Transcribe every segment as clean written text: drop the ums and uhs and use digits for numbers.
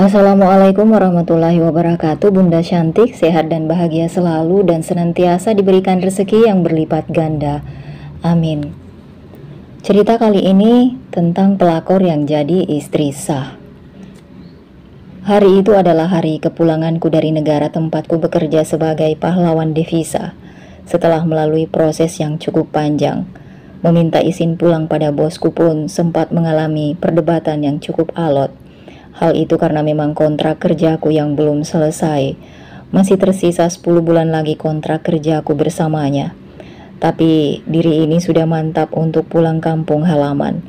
Assalamualaikum warahmatullahi wabarakatuh. Bunda cantik, sehat dan bahagia selalu dan senantiasa diberikan rezeki yang berlipat ganda. Amin. Cerita kali ini tentang pelakor yang jadi istri sah. Hari itu adalah hari kepulanganku dari negara tempatku bekerja sebagai pahlawan devisa. Setelah melalui proses yang cukup panjang, meminta izin pulang pada bosku pun sempat mengalami perdebatan yang cukup alot. Hal itu karena memang kontrak kerjaku yang belum selesai. Masih tersisa 10 bulan lagi kontrak kerjaku bersamanya. Tapi diri ini sudah mantap untuk pulang kampung halaman.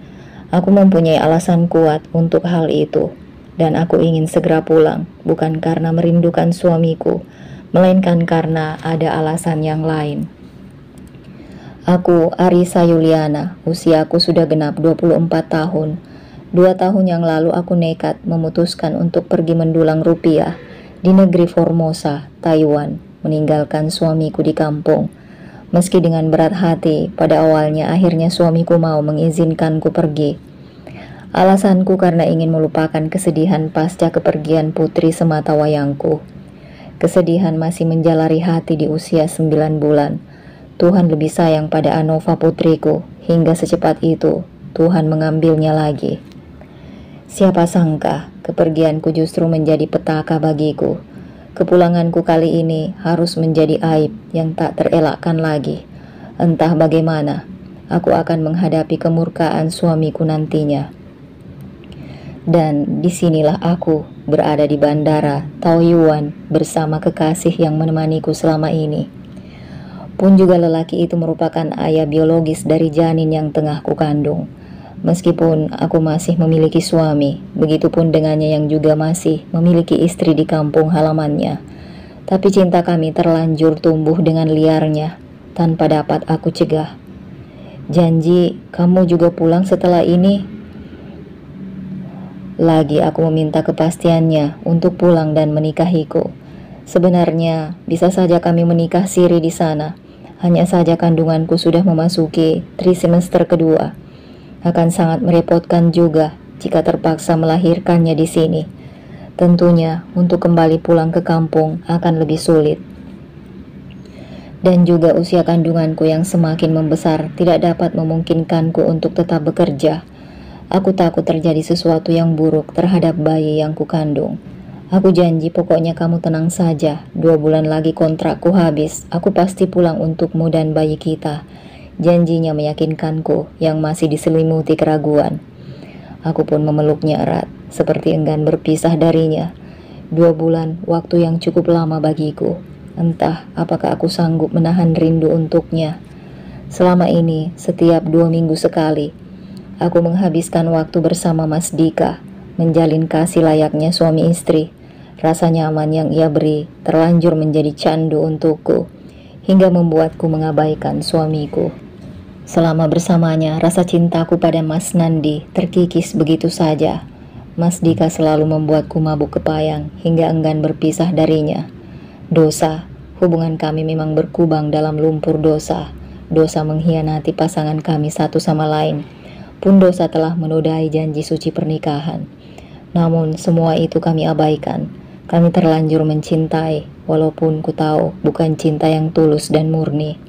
Aku mempunyai alasan kuat untuk hal itu. Dan aku ingin segera pulang, bukan karena merindukan suamiku, melainkan karena ada alasan yang lain. Aku Arisa Yuliana, usiaku sudah genap 24 tahun. 2 tahun yang lalu aku nekat memutuskan untuk pergi mendulang rupiah di negeri Formosa, Taiwan, meninggalkan suamiku di kampung. Meski dengan berat hati, pada awalnya akhirnya suamiku mau mengizinkanku pergi. Alasanku karena ingin melupakan kesedihan pasca kepergian putri sematawayangku. Kesedihan masih menjalari hati di usia 9 bulan. Tuhan lebih sayang pada Anova putriku, hingga secepat itu Tuhan mengambilnya lagi. Siapa sangka kepergianku justru menjadi petaka bagiku. Kepulanganku kali ini harus menjadi aib yang tak terelakkan lagi. Entah bagaimana aku akan menghadapi kemurkaan suamiku nantinya. Dan disinilah aku berada di bandara Taoyuan bersama kekasih yang menemaniku selama ini. Pun juga lelaki itu merupakan ayah biologis dari janin yang tengah kukandung. Meskipun aku masih memiliki suami, begitupun dengannya yang juga masih memiliki istri di kampung halamannya. Tapi cinta kami terlanjur tumbuh dengan liarnya, tanpa dapat aku cegah. Janji kamu juga pulang setelah ini. Lagi aku meminta kepastiannya untuk pulang dan menikahiku. Sebenarnya bisa saja kami menikah siri di sana. Hanya saja kandunganku sudah memasuki trimester kedua. Akan sangat merepotkan juga jika terpaksa melahirkannya di sini. Tentunya untuk kembali pulang ke kampung akan lebih sulit. Dan juga usia kandunganku yang semakin membesar tidak dapat memungkinkanku untuk tetap bekerja. Aku takut terjadi sesuatu yang buruk terhadap bayi yang kukandung. Aku janji pokoknya kamu tenang saja. 2 bulan lagi kontrakku habis. Aku pasti pulang untukmu dan bayi kita. Janjinya meyakinkanku yang masih diselimuti keraguan. Aku pun memeluknya erat, seperti enggan berpisah darinya. 2 bulan, waktu yang cukup lama bagiku. Entah apakah aku sanggup menahan rindu untuknya. Selama ini, setiap 2 minggu sekali, aku menghabiskan waktu bersama Mas Dika, menjalin kasih layaknya suami istri. Rasa nyaman yang ia beri terlanjur menjadi candu untukku, hingga membuatku mengabaikan suamiku. Selama bersamanya, rasa cintaku pada Mas Nandi terkikis begitu saja. Mas Dika selalu membuatku mabuk kepayang hingga enggan berpisah darinya. Dosa, hubungan kami memang berkubang dalam lumpur dosa. Dosa mengkhianati pasangan kami satu sama lain. Pun dosa telah menodai janji suci pernikahan. Namun semua itu kami abaikan. Kami terlanjur mencintai, walaupun ku tahu bukan cinta yang tulus dan murni.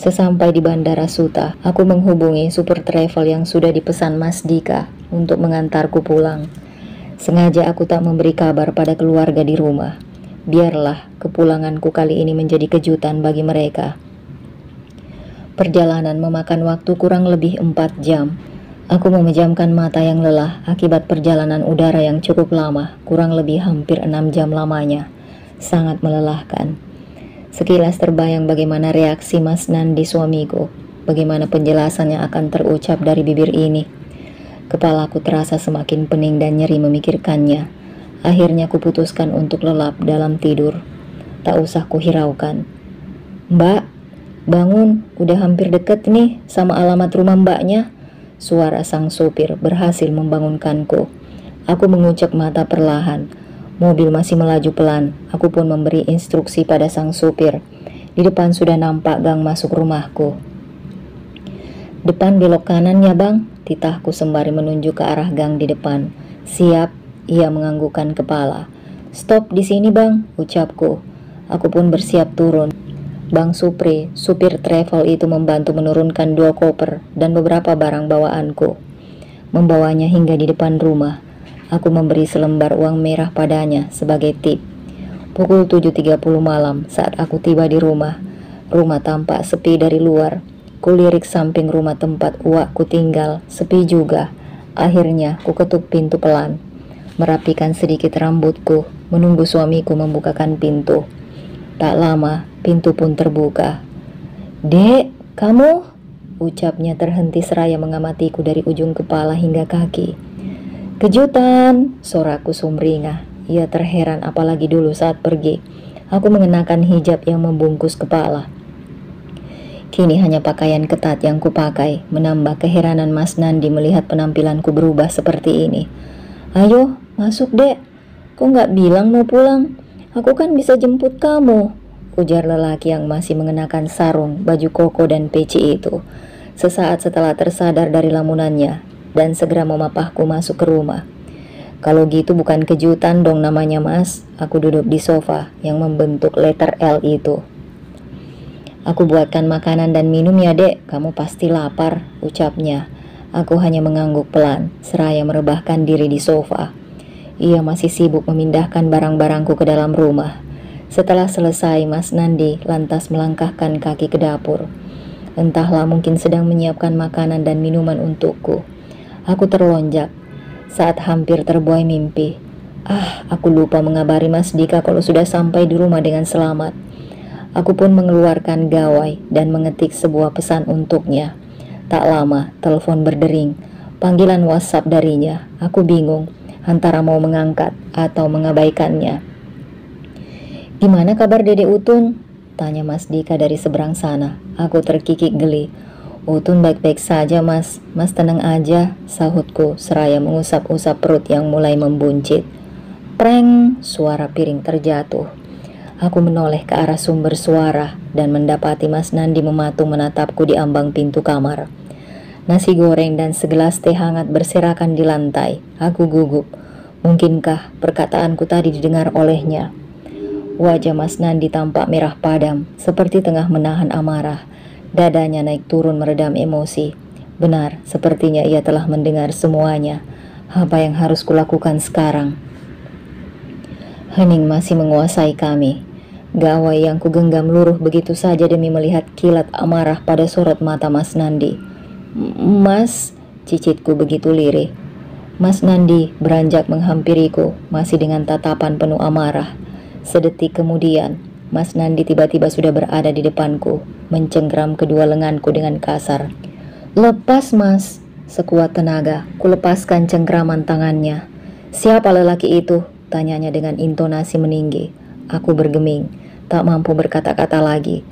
Sesampai di Bandara Suta, aku menghubungi super travel yang sudah dipesan Mas Dika untuk mengantarku pulang. Sengaja aku tak memberi kabar pada keluarga di rumah. Biarlah kepulanganku kali ini menjadi kejutan bagi mereka. Perjalanan memakan waktu kurang lebih 4 jam. Aku memejamkan mata yang lelah akibat perjalanan udara yang cukup lama, kurang lebih hampir 6 jam lamanya. Sangat melelahkan. Sekilas terbayang bagaimana reaksi Mas Nandi suamiku, bagaimana penjelasan yang akan terucap dari bibir ini. Kepalaku terasa semakin pening dan nyeri memikirkannya. Akhirnya kuputuskan untuk lelap dalam tidur. Tak usah kuhiraukan. Mbak, bangun, udah hampir deket nih sama alamat rumah mbaknya. Suara sang sopir berhasil membangunkanku. Aku mengucek mata perlahan. Mobil masih melaju pelan. Aku pun memberi instruksi pada sang supir. Di depan sudah nampak gang masuk rumahku. Depan belok kanan ya bang, titahku sembari menunjuk ke arah gang di depan. Siap, Ia menganggukkan kepala. "Stop di sini bang," ucapku. Aku pun bersiap turun. Bang Supri, supir travel itu membantu menurunkan 2 koper dan beberapa barang bawaanku. Membawanya hingga di depan rumah. Aku memberi selembar uang merah padanya sebagai tip. Pukul 7.30 malam saat aku tiba di rumah. Rumah tampak sepi dari luar. Kulirik samping rumah tempat uakku tinggal, sepi juga. Akhirnya ku ketuk pintu pelan. Merapikan sedikit rambutku, menunggu suamiku membukakan pintu. Tak lama, pintu pun terbuka. "Dek, kamu?" ucapnya terhenti seraya mengamatiku dari ujung kepala hingga kaki. "Kejutan," soraku sumringah. Ia terheran apalagi dulu saat pergi. Aku mengenakan hijab yang membungkus kepala. Kini hanya pakaian ketat yang kupakai, menambah keheranan Mas Nandi melihat penampilanku berubah seperti ini. "Ayo, masuk dek. Kok nggak bilang mau pulang? Aku kan bisa jemput kamu," ujar lelaki yang masih mengenakan sarung, baju koko dan peci itu. Sesaat setelah tersadar dari lamunannya, dan segera memapahku masuk ke rumah. "Kalau gitu bukan kejutan dong namanya mas." Aku duduk di sofa yang membentuk letter L itu. "Aku buatkan makanan dan minum ya dek, kamu pasti lapar," ucapnya. Aku hanya mengangguk pelan, seraya merebahkan diri di sofa. Ia masih sibuk memindahkan barang-barangku ke dalam rumah. Setelah selesai, Mas Nandi lantas melangkahkan kaki ke dapur. Entahlah, mungkin sedang menyiapkan makanan dan minuman untukku. Aku terlonjak saat hampir terbuai mimpi. Aku lupa mengabari Mas Dika kalau sudah sampai di rumah dengan selamat. Aku pun mengeluarkan gawai dan mengetik sebuah pesan untuknya. Tak lama, telepon berdering. Panggilan WhatsApp darinya. Aku bingung antara mau mengangkat atau mengabaikannya. "Gimana kabar Dede Utun?" tanya Mas Dika dari seberang sana. Aku terkikik geli. "Utun baik-baik saja mas, mas tenang aja," sahutku seraya mengusap-usap perut yang mulai membuncit. Preng, suara piring terjatuh. Aku menoleh ke arah sumber suara dan mendapati Mas Nandi mematung menatapku di ambang pintu kamar. Nasi goreng dan segelas teh hangat berserakan di lantai. Aku gugup. Mungkinkah perkataanku tadi didengar olehnya? Wajah Mas Nandi tampak merah padam, seperti tengah menahan amarah. Dadanya naik turun meredam emosi. Benar, sepertinya ia telah mendengar semuanya. Apa yang harus kulakukan sekarang? Hening masih menguasai kami. Gawai yang kugenggam luruh begitu saja demi melihat kilat amarah pada sorot mata Mas Nandi. "Mas," cicitku begitu lirih. Mas Nandi beranjak menghampiriku, masih dengan tatapan penuh amarah. Sedetik kemudian, Mas Nandi tiba-tiba sudah berada di depanku, mencengkram kedua lenganku dengan kasar. "Lepas mas," sekuat tenaga, kulepaskan cengkraman tangannya. "Siapa lelaki itu?" tanyanya dengan intonasi meninggi. Aku bergeming, tak mampu berkata-kata lagi.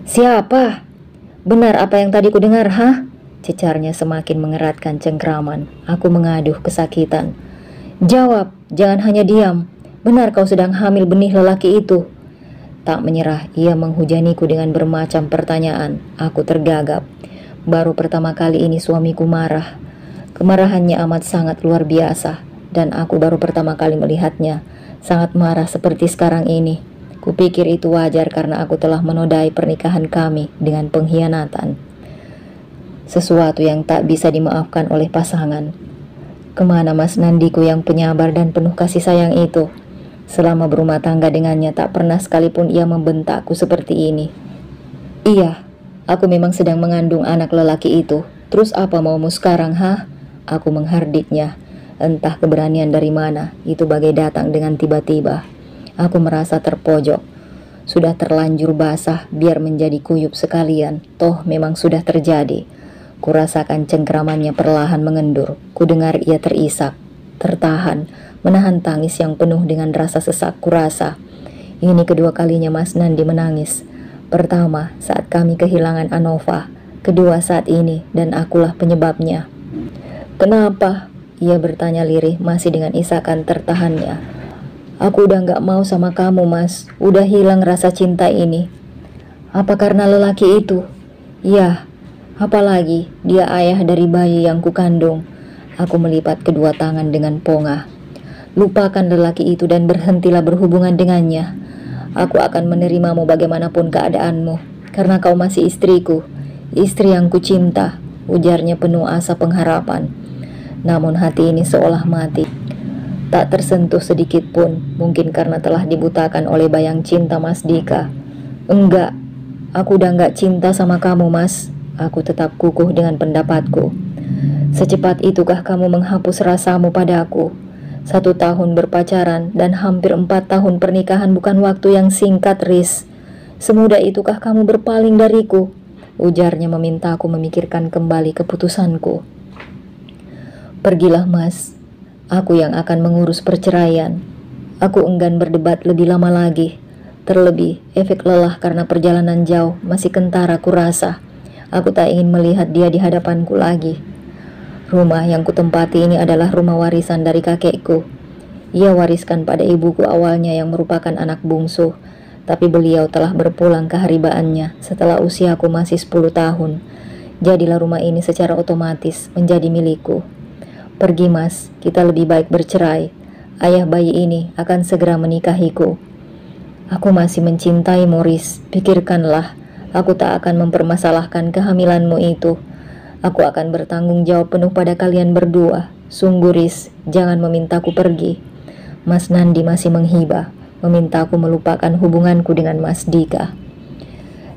"Siapa? Benar apa yang tadi ku dengar, hah?" cecarnya semakin mengeratkan cengkraman. Aku mengaduh kesakitan. "Jawab, jangan hanya diam. Benar kau sedang hamil benih lelaki itu?" Tak menyerah, ia menghujaniku dengan bermacam pertanyaan. Aku tergagap. Baru pertama kali ini suamiku marah. Kemarahannya amat sangat luar biasa, dan aku baru pertama kali melihatnya sangat marah seperti sekarang ini. Kupikir itu wajar karena aku telah menodai pernikahan kami dengan pengkhianatan. Sesuatu yang tak bisa dimaafkan oleh pasangan. Kemana Mas Nandiku yang penyabar dan penuh kasih sayang itu? Selama berumah tangga dengannya tak pernah sekalipun ia membentakku seperti ini. "Iya, aku memang sedang mengandung anak lelaki itu. Terus apa maumu sekarang, hah?" Aku menghardiknya. Entah keberanian dari mana, itu bagai datang dengan tiba-tiba. Aku merasa terpojok. Sudah terlanjur basah, biar menjadi kuyup sekalian. Toh memang sudah terjadi. Kurasakan cengkramannya perlahan mengendur. Kudengar ia terisak, tertahan, menahan tangis yang penuh dengan rasa sesak. Kurasa ini kedua kalinya Mas Nandi menangis. Pertama saat kami kehilangan Anova, kedua saat ini, dan akulah penyebabnya. "Kenapa?" ia bertanya lirih, masih dengan isakan tertahannya. "Aku udah gak mau sama kamu mas, udah hilang rasa cinta ini." "Apa karena lelaki itu?" "Ya, apalagi dia ayah dari bayi yang kukandung." Aku melipat kedua tangan dengan pongah. Lupakan lelaki itu dan berhentilah berhubungan dengannya. Aku akan menerimamu bagaimanapun keadaanmu, karena kau masih istriku, istri yang kucinta, ujarnya penuh asa pengharapan. Namun hati ini seolah mati, tak tersentuh sedikit pun, mungkin karena telah dibutakan oleh bayang cinta Mas Dika. Enggak, aku udah enggak cinta sama kamu, Mas. Aku tetap kukuh dengan pendapatku. Secepat itukah kamu menghapus rasamu padaku? 1 tahun berpacaran dan hampir 4 tahun pernikahan bukan waktu yang singkat, Riz. Semudah itukah kamu berpaling dariku? Ujarnya meminta aku memikirkan kembali keputusanku. Pergilah, Mas. Aku yang akan mengurus perceraian. Aku enggan berdebat lebih lama lagi. Terlebih, efek lelah karena perjalanan jauh masih kentara ku rasa. Aku tak ingin melihat dia di hadapanku lagi. Rumah yang kutempati ini adalah rumah warisan dari kakekku. Ia wariskan pada ibuku awalnya yang merupakan anak bungsu, tapi beliau telah berpulang ke haribaannya setelah usiaku masih 10 tahun. Jadilah rumah ini secara otomatis menjadi milikku. Pergi, Mas, kita lebih baik bercerai. Ayah bayi ini akan segera menikahiku. Aku masih mencintai Morris, pikirkanlah. Aku tak akan mempermasalahkan kehamilanmu itu. Aku akan bertanggung jawab penuh pada kalian berdua. Sungguh, Riz, jangan memintaku pergi. Mas Nandi masih menghibah, memintaku melupakan hubunganku dengan Mas Dika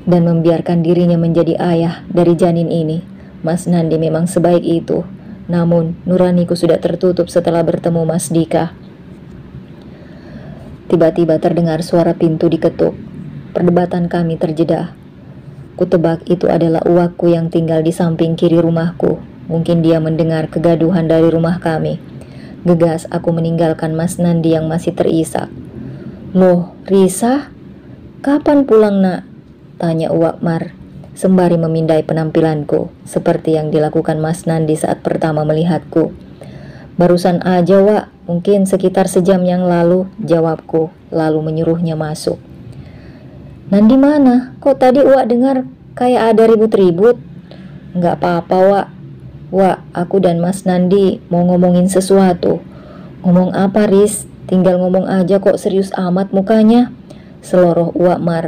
dan membiarkan dirinya menjadi ayah dari janin ini. Mas Nandi memang sebaik itu. Namun, nuraniku sudah tertutup setelah bertemu Mas Dika. Tiba-tiba terdengar suara pintu diketuk. Perdebatan kami terjeda. Kutebak itu adalah uakku yang tinggal di samping kiri rumahku. Mungkin dia mendengar kegaduhan dari rumah kami. Gegas aku meninggalkan Mas Nandi yang masih terisak. Loh, Risa? Kapan pulang, nak? Tanya Uwak Mar, sembari memindai penampilanku, seperti yang dilakukan Mas Nandi saat pertama melihatku. Barusan aja, Wak, mungkin sekitar sejam yang lalu, jawabku, lalu menyuruhnya masuk. Nandi mana? Kok tadi Wak dengar kayak ada ribut-ribut? Nggak apa-apa, Wak. Wak, aku dan Mas Nandi mau ngomongin sesuatu. Ngomong apa, Riz? Tinggal ngomong aja kok, serius amat mukanya. Seloroh Uwak Mar.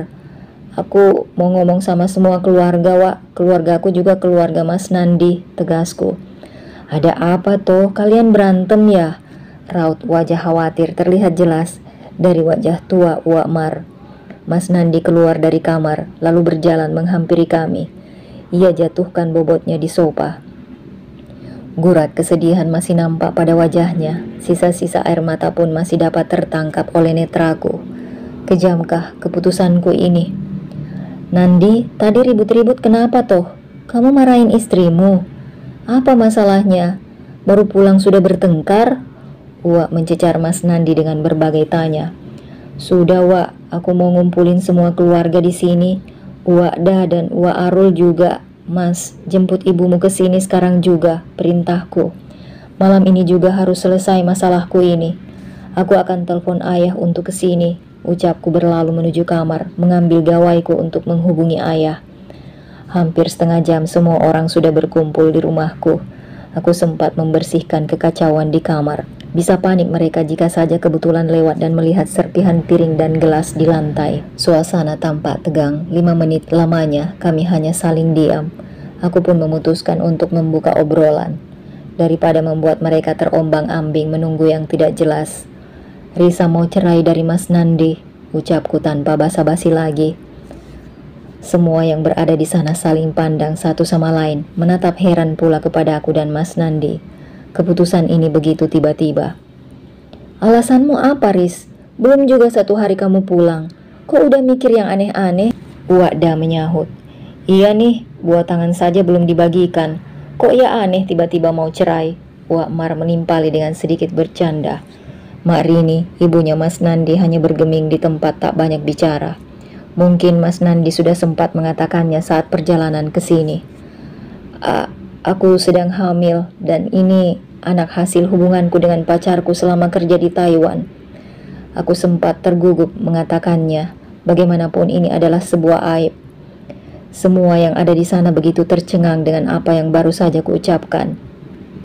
Aku mau ngomong sama semua keluarga, Wak. Keluarga aku juga keluarga Mas Nandi, tegasku. Ada apa toh? Kalian berantem ya? Raut wajah khawatir terlihat jelas dari wajah tua Uwak Mar. Mas Nandi keluar dari kamar, lalu berjalan menghampiri kami. Ia jatuhkan bobotnya di sofa. Gurat kesedihan masih nampak pada wajahnya. Sisa-sisa air mata pun masih dapat tertangkap oleh netraku. Kejamkah keputusanku ini? Nandi, tadi ribut-ribut kenapa toh? Kamu marahin istrimu? Apa masalahnya? Baru pulang sudah bertengkar? Uwak mencecar Mas Nandi dengan berbagai tanya. Sudah, Wak, aku mau ngumpulin semua keluarga di sini. Uwak Da dan Uwak Arul juga. Mas, jemput ibumu ke sini sekarang juga, perintahku. Malam ini juga harus selesai masalahku ini. Aku akan telepon ayah untuk ke sini, ucapku berlalu menuju kamar, mengambil gawaiku untuk menghubungi ayah. Hampir setengah jam semua orang sudah berkumpul di rumahku. Aku sempat membersihkan kekacauan di kamar. Bisa panik mereka jika saja kebetulan lewat dan melihat serpihan piring dan gelas di lantai. Suasana tampak tegang. 5 menit lamanya kami hanya saling diam. Aku pun memutuskan untuk membuka obrolan, daripada membuat mereka terombang-ambing menunggu yang tidak jelas. Risa mau cerai dari Mas Nandi, ucapku tanpa basa-basi lagi. Semua yang berada di sana saling pandang satu sama lain, menatap heran pula kepada aku dan Mas Nandi. Keputusan ini begitu tiba-tiba. Alasanmu apa, Riz? Belum juga 1 hari kamu pulang. Kok udah mikir yang aneh-aneh? Uwak Da menyahut. Iya nih, buah tangan saja belum dibagikan. Kok ya aneh tiba-tiba mau cerai? Uwak Mar menimpali dengan sedikit bercanda. Mak Rini, ibunya Mas Nandi, hanya bergeming di tempat tak banyak bicara. Mungkin Mas Nandi sudah sempat mengatakannya saat perjalanan ke sini. Aku sedang hamil dan ini anak hasil hubunganku dengan pacarku selama kerja di Taiwan. Aku sempat tergugup mengatakannya. Bagaimanapun ini adalah sebuah aib. Semua yang ada di sana begitu tercengang dengan apa yang baru saja kuucapkan.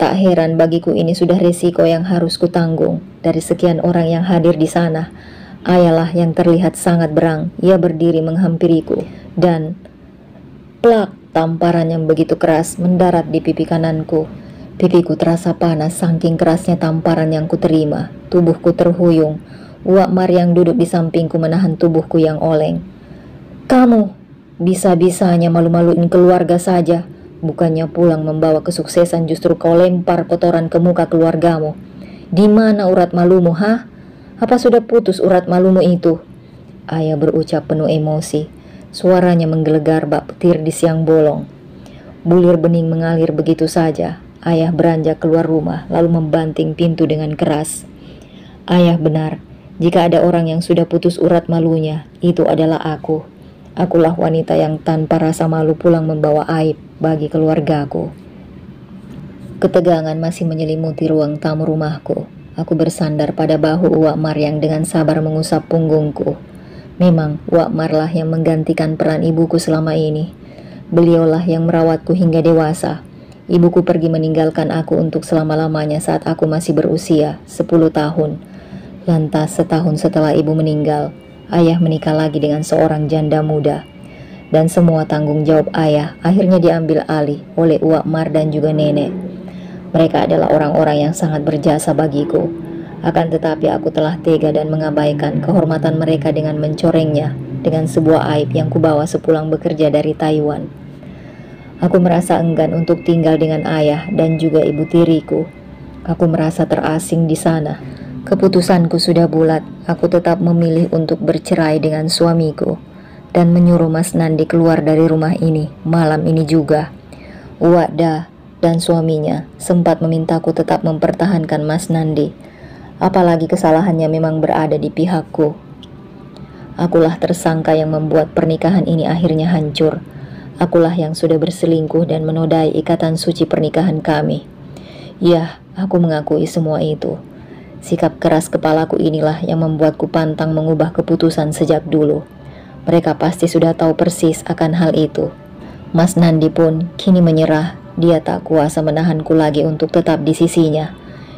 Tak heran bagiku ini sudah resiko yang harus kutanggung. Dari sekian orang yang hadir di sana, ayahlah yang terlihat sangat berang. Ia berdiri menghampiriku dan plak, tamparan yang begitu keras mendarat di pipi kananku. Pipiku terasa panas saking kerasnya tamparan yang kuterima. Tubuhku terhuyung. Wak Mar yang duduk di sampingku menahan tubuhku yang oleng. Kamu, bisa-bisanya malu-maluin keluarga saja. Bukannya pulang membawa kesuksesan justru kau lempar kotoran ke muka keluargamu. Di mana urat malumu, ha? Apa sudah putus urat malumu itu? Ayah berucap penuh emosi. Suaranya menggelegar bak petir di siang bolong. Bulir bening mengalir begitu saja. Ayah beranjak keluar rumah lalu membanting pintu dengan keras. Ayah benar. Jika ada orang yang sudah putus urat malunya, itu adalah aku. Akulah wanita yang tanpa rasa malu pulang membawa aib bagi keluargaku. Ketegangan masih menyelimuti ruang tamu rumahku. Aku bersandar pada bahu Wak Mar yang dengan sabar mengusap punggungku. Memang Wak Mar lah yang menggantikan peran ibuku selama ini. Beliaulah yang merawatku hingga dewasa. Ibuku pergi meninggalkan aku untuk selama-lamanya saat aku masih berusia 10 tahun. Lantas setahun setelah ibu meninggal, ayah menikah lagi dengan seorang janda muda. Dan semua tanggung jawab ayah akhirnya diambil alih oleh Wak Mar dan juga nenek. Mereka adalah orang-orang yang sangat berjasa bagiku. Akan tetapi aku telah tega dan mengabaikan kehormatan mereka dengan mencorengnya dengan sebuah aib yang kubawa sepulang bekerja dari Taiwan. Aku merasa enggan untuk tinggal dengan ayah dan juga ibu tiriku. Aku merasa terasing di sana. Keputusanku sudah bulat. Aku tetap memilih untuk bercerai dengan suamiku dan menyuruh Mas Nandi keluar dari rumah ini malam ini juga. Wak Da dan suaminya sempat memintaku tetap mempertahankan Mas Nandi. Apalagi kesalahannya memang berada di pihakku. Akulah tersangka yang membuat pernikahan ini akhirnya hancur. Akulah yang sudah berselingkuh dan menodai ikatan suci pernikahan kami. Ya, aku mengakui semua itu. Sikap keras kepalaku inilah yang membuatku pantang mengubah keputusan sejak dulu. Mereka pasti sudah tahu persis akan hal itu. Mas Nandi pun kini menyerah. Dia tak kuasa menahanku lagi untuk tetap di sisinya.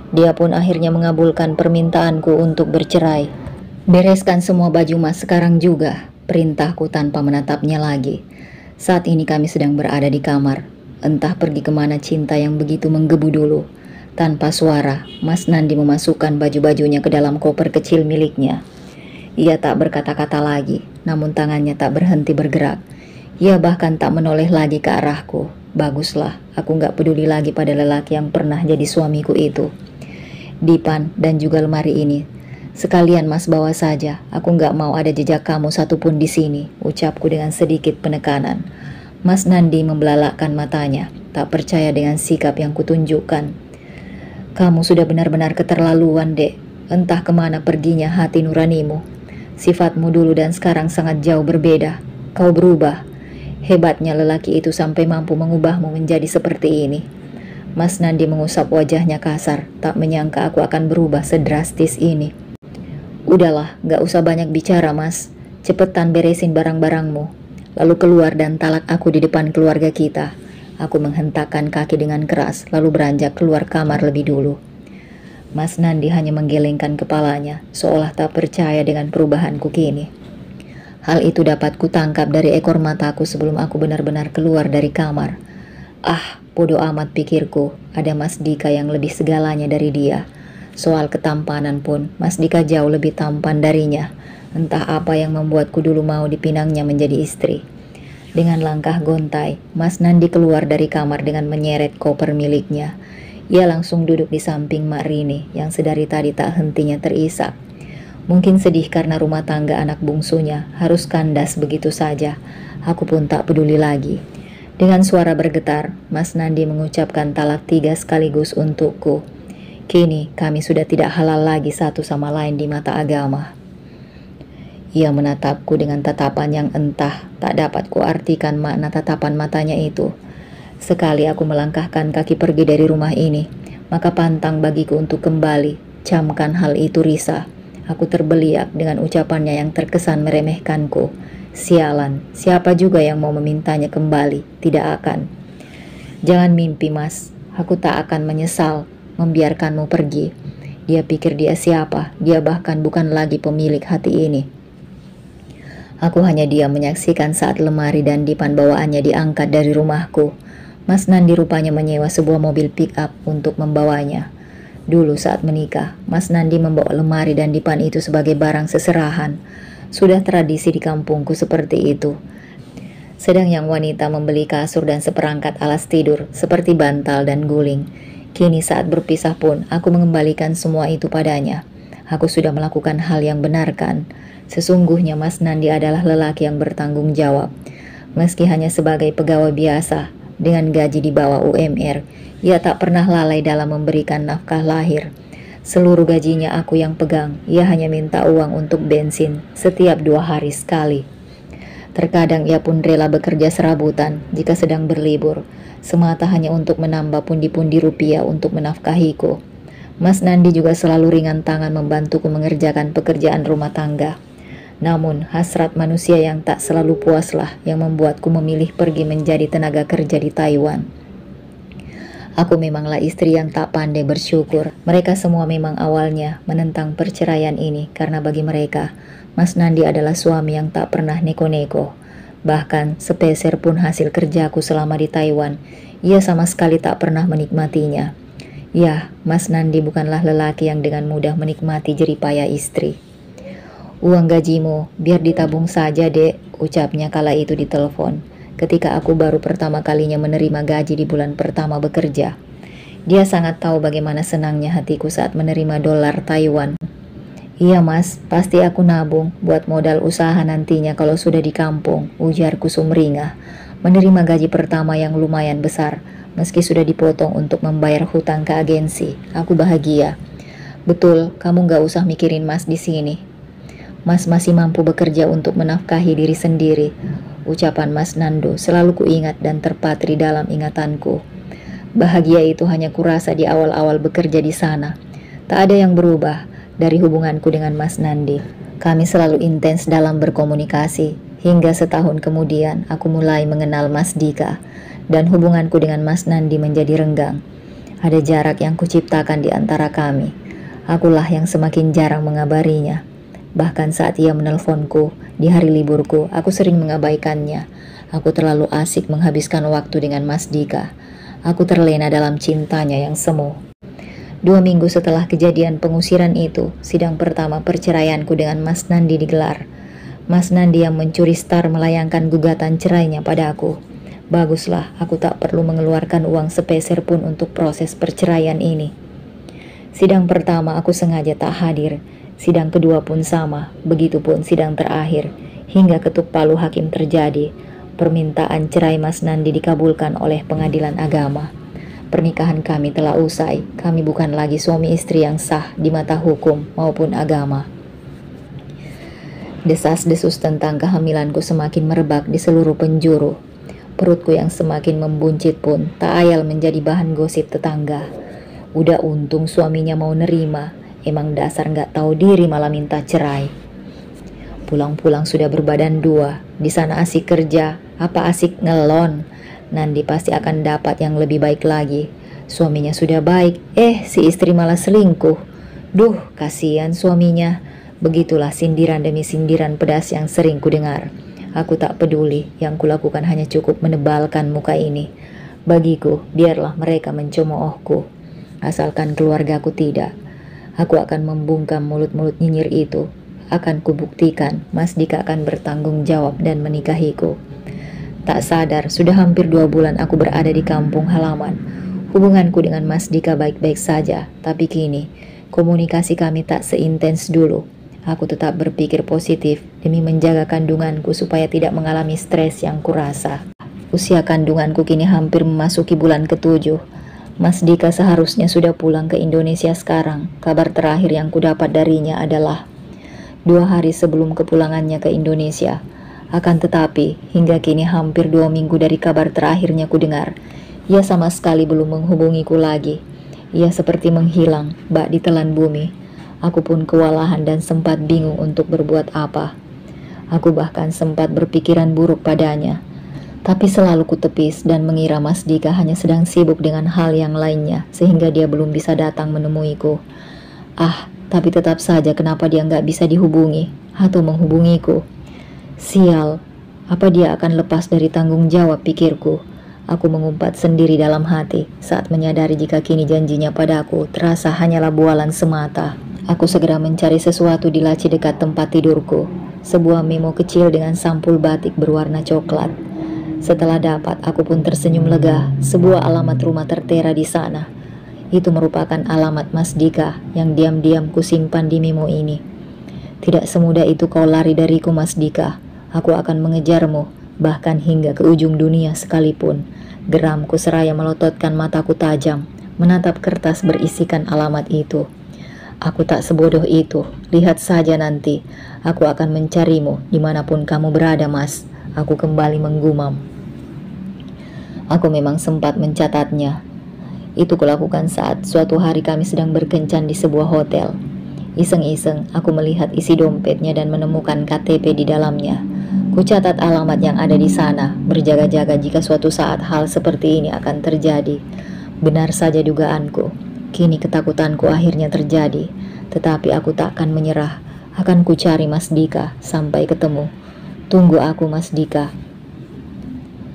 Dia pun akhirnya mengabulkan permintaanku untuk bercerai. Bereskan semua baju Mas sekarang juga, perintahku tanpa menatapnya lagi. Saat ini kami sedang berada di kamar. Entah pergi kemana cinta yang begitu menggebu dulu. Tanpa suara, Mas Nandi memasukkan baju-bajunya ke dalam koper kecil miliknya. Ia tak berkata-kata lagi, namun tangannya tak berhenti bergerak. Ia bahkan tak menoleh lagi ke arahku. Baguslah, aku gak peduli lagi pada lelaki yang pernah jadi suamiku itu. Dipan dan juga lemari ini. Sekalian Mas bawa saja, aku gak mau ada jejak kamu satupun di sini, ucapku dengan sedikit penekanan. Mas Nandi membelalakkan matanya, tak percaya dengan sikap yang kutunjukkan. Kamu sudah benar-benar keterlaluan, Dek. Entah kemana perginya hati nuranimu. Sifatmu dulu dan sekarang sangat jauh berbeda. Kau berubah. Hebatnya lelaki itu sampai mampu mengubahmu menjadi seperti ini. Mas Nandi mengusap wajahnya kasar. Tak menyangka aku akan berubah sedrastis ini. Udahlah, gak usah banyak bicara, Mas. Cepetan beresin barang-barangmu. Lalu keluar dan talak aku di depan keluarga kita. Aku menghentakkan kaki dengan keras, lalu beranjak keluar kamar lebih dulu. Mas Nandi hanya menggelengkan kepalanya, seolah tak percaya dengan perubahanku kini. Hal itu dapat kutangkap dari ekor mataku sebelum aku benar-benar keluar dari kamar. Ah, bodoh amat pikirku, ada Mas Dika yang lebih segalanya dari dia. Soal ketampanan pun, Mas Dika jauh lebih tampan darinya. Entah apa yang membuatku dulu mau dipinangnya menjadi istri. Dengan langkah gontai, Mas Nandi keluar dari kamar dengan menyeret koper miliknya. Ia langsung duduk di samping Mak Rini yang sedari tadi tak hentinya terisak. Mungkin sedih karena rumah tangga anak bungsunya harus kandas begitu saja. Aku pun tak peduli lagi. Dengan suara bergetar, Mas Nandi mengucapkan talak 3 sekaligus untukku. Kini kami sudah tidak halal lagi satu sama lain di mata agama. Ia menatapku dengan tatapan yang entah tak dapat kuartikan makna tatapan matanya itu. Sekali aku melangkahkan kaki pergi dari rumah ini, maka pantang bagiku untuk kembali. Camkan hal itu, Risa. Aku terbeliak dengan ucapannya yang terkesan meremehkanku. Sialan, siapa juga yang mau memintanya kembali? Tidak akan. Jangan mimpi, Mas. Aku tak akan menyesal membiarkanmu pergi. Dia pikir dia siapa? Dia bahkan bukan lagi pemilik hati ini. Aku hanya diam menyaksikan saat lemari dan dipan bawaannya diangkat dari rumahku. Mas Nandi rupanya menyewa sebuah mobil pick-up untuk membawanya. Dulu saat menikah, Mas Nandi membawa lemari dan dipan itu sebagai barang seserahan. Sudah tradisi di kampungku seperti itu. Sedang yang wanita membeli kasur dan seperangkat alas tidur seperti bantal dan guling. Kini saat berpisah pun aku mengembalikan semua itu padanya. Aku sudah melakukan hal yang benar kan? Sesungguhnya Mas Nandi adalah lelaki yang bertanggung jawab. Meski hanya sebagai pegawai biasa dengan gaji di bawah UMR, ia tak pernah lalai dalam memberikan nafkah lahir. Seluruh gajinya aku yang pegang. Ia hanya minta uang untuk bensin setiap 2 hari sekali. Terkadang ia pun rela bekerja serabutan jika sedang berlibur, semata hanya untuk menambah pundi-pundi rupiah untuk menafkahiku. Mas Nandi juga selalu ringan tangan membantuku mengerjakan pekerjaan rumah tangga. Namun hasrat manusia yang tak selalu puaslah yang membuatku memilih pergi menjadi tenaga kerja di Taiwan. Aku memanglah istri yang tak pandai bersyukur. Mereka semua memang awalnya menentang perceraian ini karena bagi mereka, Mas Nandi adalah suami yang tak pernah neko-neko. Bahkan sepeser pun hasil kerjaku selama di Taiwan, ia sama sekali tak pernah menikmatinya. Ya, Mas Nandi bukanlah lelaki yang dengan mudah menikmati jeripaya istri. "Uang gajimu biar ditabung saja, Dek," ucapnya kala itu di telepon. Ketika aku baru pertama kalinya menerima gaji di bulan pertama bekerja. Dia sangat tahu bagaimana senangnya hatiku saat menerima dolar Taiwan. "Iya Mas, pasti aku nabung buat modal usaha nantinya kalau sudah di kampung," ujarku sumringah. Menerima gaji pertama yang lumayan besar, meski sudah dipotong untuk membayar hutang ke agensi, aku bahagia. "Betul, kamu gak usah mikirin Mas di sini. Mas masih mampu bekerja untuk menafkahi diri sendiri," ucapan Mas Nando selalu kuingat dan terpatri dalam ingatanku. Bahagia itu hanya kurasa di awal-awal bekerja di sana. Tak ada yang berubah dari hubunganku dengan Mas Nandi. Kami selalu intens dalam berkomunikasi. Hingga setahun kemudian aku mulai mengenal Mas Dika. Dan hubunganku dengan Mas Nandi menjadi renggang. Ada jarak yang kuciptakan di antara kami. Akulah yang semakin jarang mengabarinya. Bahkan saat ia menelponku di hari liburku, aku sering mengabaikannya. Aku terlalu asik menghabiskan waktu dengan Mas Dika. Aku terlena dalam cintanya yang semu. 2 minggu setelah kejadian pengusiran itu, sidang pertama perceraianku dengan Mas Nandi digelar. Mas Nandi yang mencuri star melayangkan gugatan cerainya pada aku. Baguslah, aku tak perlu mengeluarkan uang sepeser pun untuk proses perceraian ini. Sidang pertama aku sengaja tak hadir. Sidang kedua pun sama, begitupun sidang terakhir, hingga ketuk palu hakim terjadi. Permintaan cerai Mas Nandi dikabulkan oleh pengadilan agama. Pernikahan kami telah usai, kami bukan lagi suami istri yang sah di mata hukum maupun agama. Desas-desus tentang kehamilanku semakin merebak di seluruh penjuru. Perutku yang semakin membuncit pun tak ayal menjadi bahan gosip tetangga. Udah untung suaminya mau nerima. Emang dasar gak tahu diri malah minta cerai. Pulang-pulang sudah berbadan 2. Di sana asik kerja, apa asik ngelon. Nandi pasti akan dapat yang lebih baik lagi. Suaminya sudah baik, si istri malah selingkuh. Duh, kasihan suaminya. Begitulah sindiran demi sindiran pedas yang sering kudengar. Aku tak peduli, yang kulakukan hanya cukup menebalkan muka ini. Bagiku, biarlah mereka mencemoohku. Asalkan keluargaku tidak. Aku akan membungkam mulut-mulut nyinyir itu. Akan kubuktikan Mas Dika akan bertanggung jawab dan menikahiku. Tak sadar, sudah hampir 2 bulan aku berada di kampung halaman. Hubunganku dengan Mas Dika baik-baik saja, tapi kini komunikasi kami tak seintens dulu. Aku tetap berpikir positif demi menjaga kandunganku supaya tidak mengalami stres yang kurasa. Usia kandunganku kini hampir memasuki bulan ke-7. Mas Dika seharusnya sudah pulang ke Indonesia sekarang. Kabar terakhir yang kudapat darinya adalah 2 hari sebelum kepulangannya ke Indonesia. Akan tetapi, hingga kini hampir 2 minggu dari kabar terakhirnya kudengar, ia sama sekali belum menghubungiku lagi. Ia seperti menghilang, bak ditelan bumi. Aku pun kewalahan dan sempat bingung untuk berbuat apa. Aku bahkan sempat berpikiran buruk padanya. Tapi selalu kutepis dan mengira Mas Dika hanya sedang sibuk dengan hal yang lainnya sehingga dia belum bisa datang menemuiku. Tapi tetap saja kenapa dia nggak bisa dihubungi atau menghubungiku. Sial, apa dia akan lepas dari tanggung jawab, pikirku. Aku mengumpat sendiri dalam hati saat menyadari jika kini janjinya padaku terasa hanyalah bualan semata. Aku segera mencari sesuatu di laci dekat tempat tidurku. Sebuah memo kecil dengan sampul batik berwarna coklat. Setelah dapat, aku pun tersenyum lega. Sebuah alamat rumah tertera di sana. Itu merupakan alamat Mas Dika yang diam-diam kusimpan di memo ini. Tidak semudah itu kau lari dariku, Mas Dika. Aku akan mengejarmu, bahkan hingga ke ujung dunia sekalipun. Geramku seraya melototkan mataku tajam, menatap kertas berisikan alamat itu. Aku tak sebodoh itu. Lihat saja nanti. Aku akan mencarimu dimanapun kamu berada, Mas. Aku kembali menggumam. Aku memang sempat mencatatnya. Itu kulakukan saat suatu hari kami sedang berkencan di sebuah hotel. Iseng-iseng aku melihat isi dompetnya dan menemukan KTP di dalamnya. Kucatat alamat yang ada di sana, berjaga-jaga jika suatu saat hal seperti ini akan terjadi. Benar saja dugaanku. Kini ketakutanku akhirnya terjadi. Tetapi aku tak akan menyerah. Akan kucari Mas Dika sampai ketemu. Tunggu aku, Mas Dika.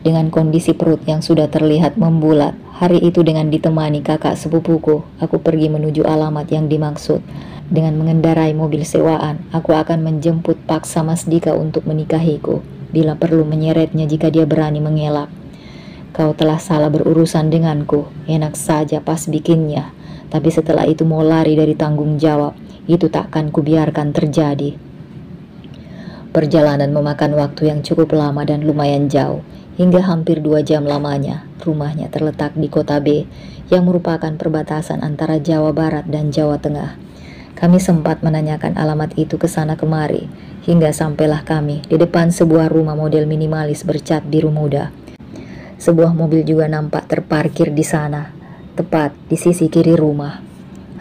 Dengan kondisi perut yang sudah terlihat membulat, hari itu dengan ditemani kakak sepupuku, aku pergi menuju alamat yang dimaksud. Dengan mengendarai mobil sewaan, aku akan menjemput paksa Mas Dika untuk menikahiku, bila perlu menyeretnya jika dia berani mengelak. Kau telah salah berurusan denganku, enak saja pas bikinnya, tapi setelah itu mau lari dari tanggung jawab, itu takkan kubiarkan terjadi. Perjalanan memakan waktu yang cukup lama dan lumayan jauh, hingga hampir 2 jam lamanya. Rumahnya terletak di Kota B, yang merupakan perbatasan antara Jawa Barat dan Jawa Tengah. Kami sempat menanyakan alamat itu ke sana kemari, hingga sampailah kami di depan sebuah rumah model minimalis bercat biru muda. Sebuah mobil juga nampak terparkir di sana, tepat di sisi kiri rumah.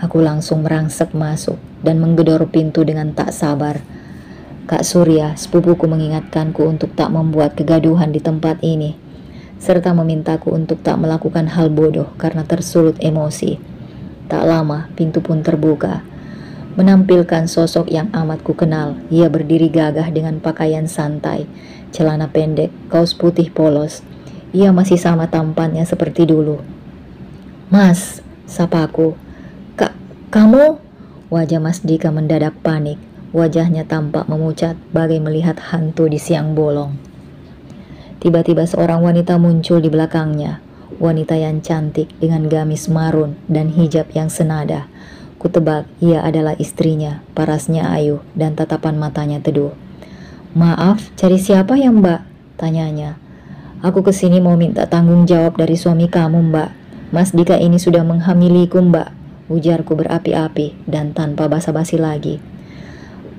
Aku langsung merangsek masuk dan menggedor pintu dengan tak sabar. Kak Surya, sepupuku, mengingatkanku untuk tak membuat kegaduhan di tempat ini, serta memintaku untuk tak melakukan hal bodoh karena tersulut emosi. Tak lama, pintu pun terbuka, menampilkan sosok yang amat kukenal. Ia berdiri gagah dengan pakaian santai, celana pendek, kaos putih polos. Ia masih sama tampannya seperti dulu. "Mas," sapaku. Kamu?" Wajah Mas Dika mendadak panik. Wajahnya tampak memucat bagai melihat hantu di siang bolong. Tiba-tiba seorang wanita muncul di belakangnya. Wanita yang cantik dengan gamis marun dan hijab yang senada. Kutebak ia adalah istrinya, parasnya ayu dan tatapan matanya teduh. "Maaf, cari siapa ya, Mbak?" tanyanya. "Aku kesini mau minta tanggung jawab dari suami kamu, Mbak. Mas Dika ini sudah menghamiliku, Mbak," ujarku berapi-api dan tanpa basa-basi lagi.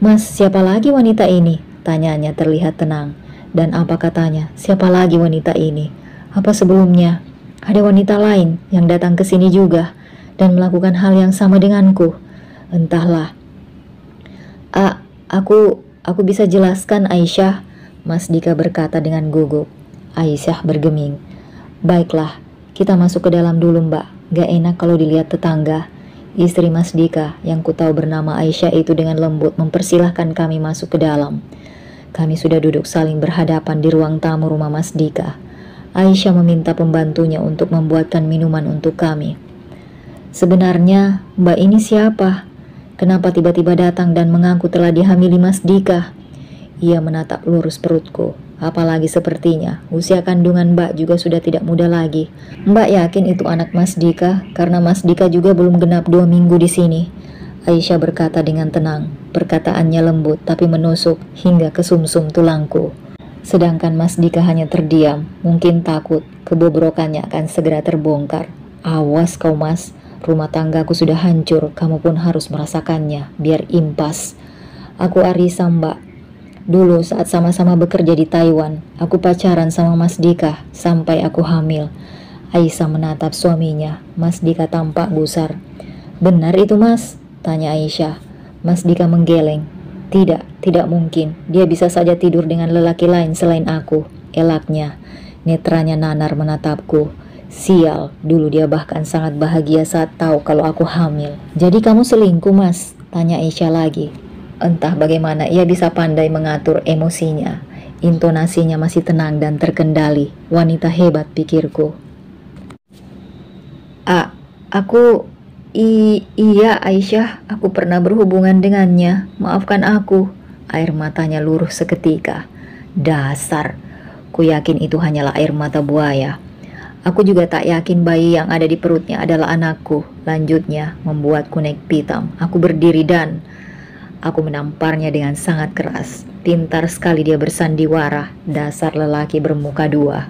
"Mas, siapa lagi wanita ini?" tanyanya terlihat tenang. "Dan apa katanya? Siapa lagi wanita ini? Apa sebelumnya ada wanita lain yang datang ke sini juga dan melakukan hal yang sama denganku? Entahlah." Aku bisa jelaskan, Aisyah," Mas Dika berkata dengan gugup. Aisyah bergeming. "Baiklah, kita masuk ke dalam dulu, Mbak. Gak enak kalau dilihat tetangga." Istri Mas Dika yang kutahu bernama Aisyah itu dengan lembut mempersilahkan kami masuk ke dalam. Kami sudah duduk saling berhadapan di ruang tamu rumah Mas Dika. Aisyah meminta pembantunya untuk membuatkan minuman untuk kami. "Sebenarnya Mbak ini siapa? Kenapa tiba-tiba datang dan mengaku telah dihamili Mas Dika?" Ia menatap lurus perutku. Apalagi sepertinya usia kandungan Mbak juga sudah tidak muda lagi. "Mbak yakin itu anak Mas Dika? Karena Mas Dika juga belum genap 2 minggu di sini," Aisyah berkata dengan tenang. Perkataannya lembut tapi menusuk hingga ke sumsum tulangku. Sedangkan Mas Dika hanya terdiam, mungkin takut kebobrokannya akan segera terbongkar. "Awas kau, Mas, rumah tanggaku sudah hancur, kamu pun harus merasakannya, biar impas." "Aku Arisa, Mbak. Dulu saat sama-sama bekerja di Taiwan, aku pacaran sama Mas Dika sampai aku hamil." Aisyah menatap suaminya. Mas Dika tampak gusar. "Benar itu, Mas?" tanya Aisyah. Mas Dika menggeleng. Tidak mungkin. Dia bisa saja tidur dengan lelaki lain selain aku," elaknya. Netranya nanar menatapku. Sial, dulu dia bahkan sangat bahagia saat tahu kalau aku hamil. Jadi kamu selingkuh, Mas? Tanya Aisyah lagi. Entah bagaimana ia bisa pandai mengatur emosinya. Intonasinya masih tenang dan terkendali. Wanita hebat, pikirku. Aku... Iya Aisyah, aku pernah berhubungan dengannya. Maafkan aku. Air matanya luruh seketika. Dasar, ku yakin itu hanyalah air mata buaya. Aku juga tak yakin bayi yang ada di perutnya adalah anakku. Lanjutnya, membuatku naik pitam. Aku berdiri dan aku menamparnya dengan sangat keras. Pintar sekali dia bersandiwara. Dasar lelaki bermuka dua.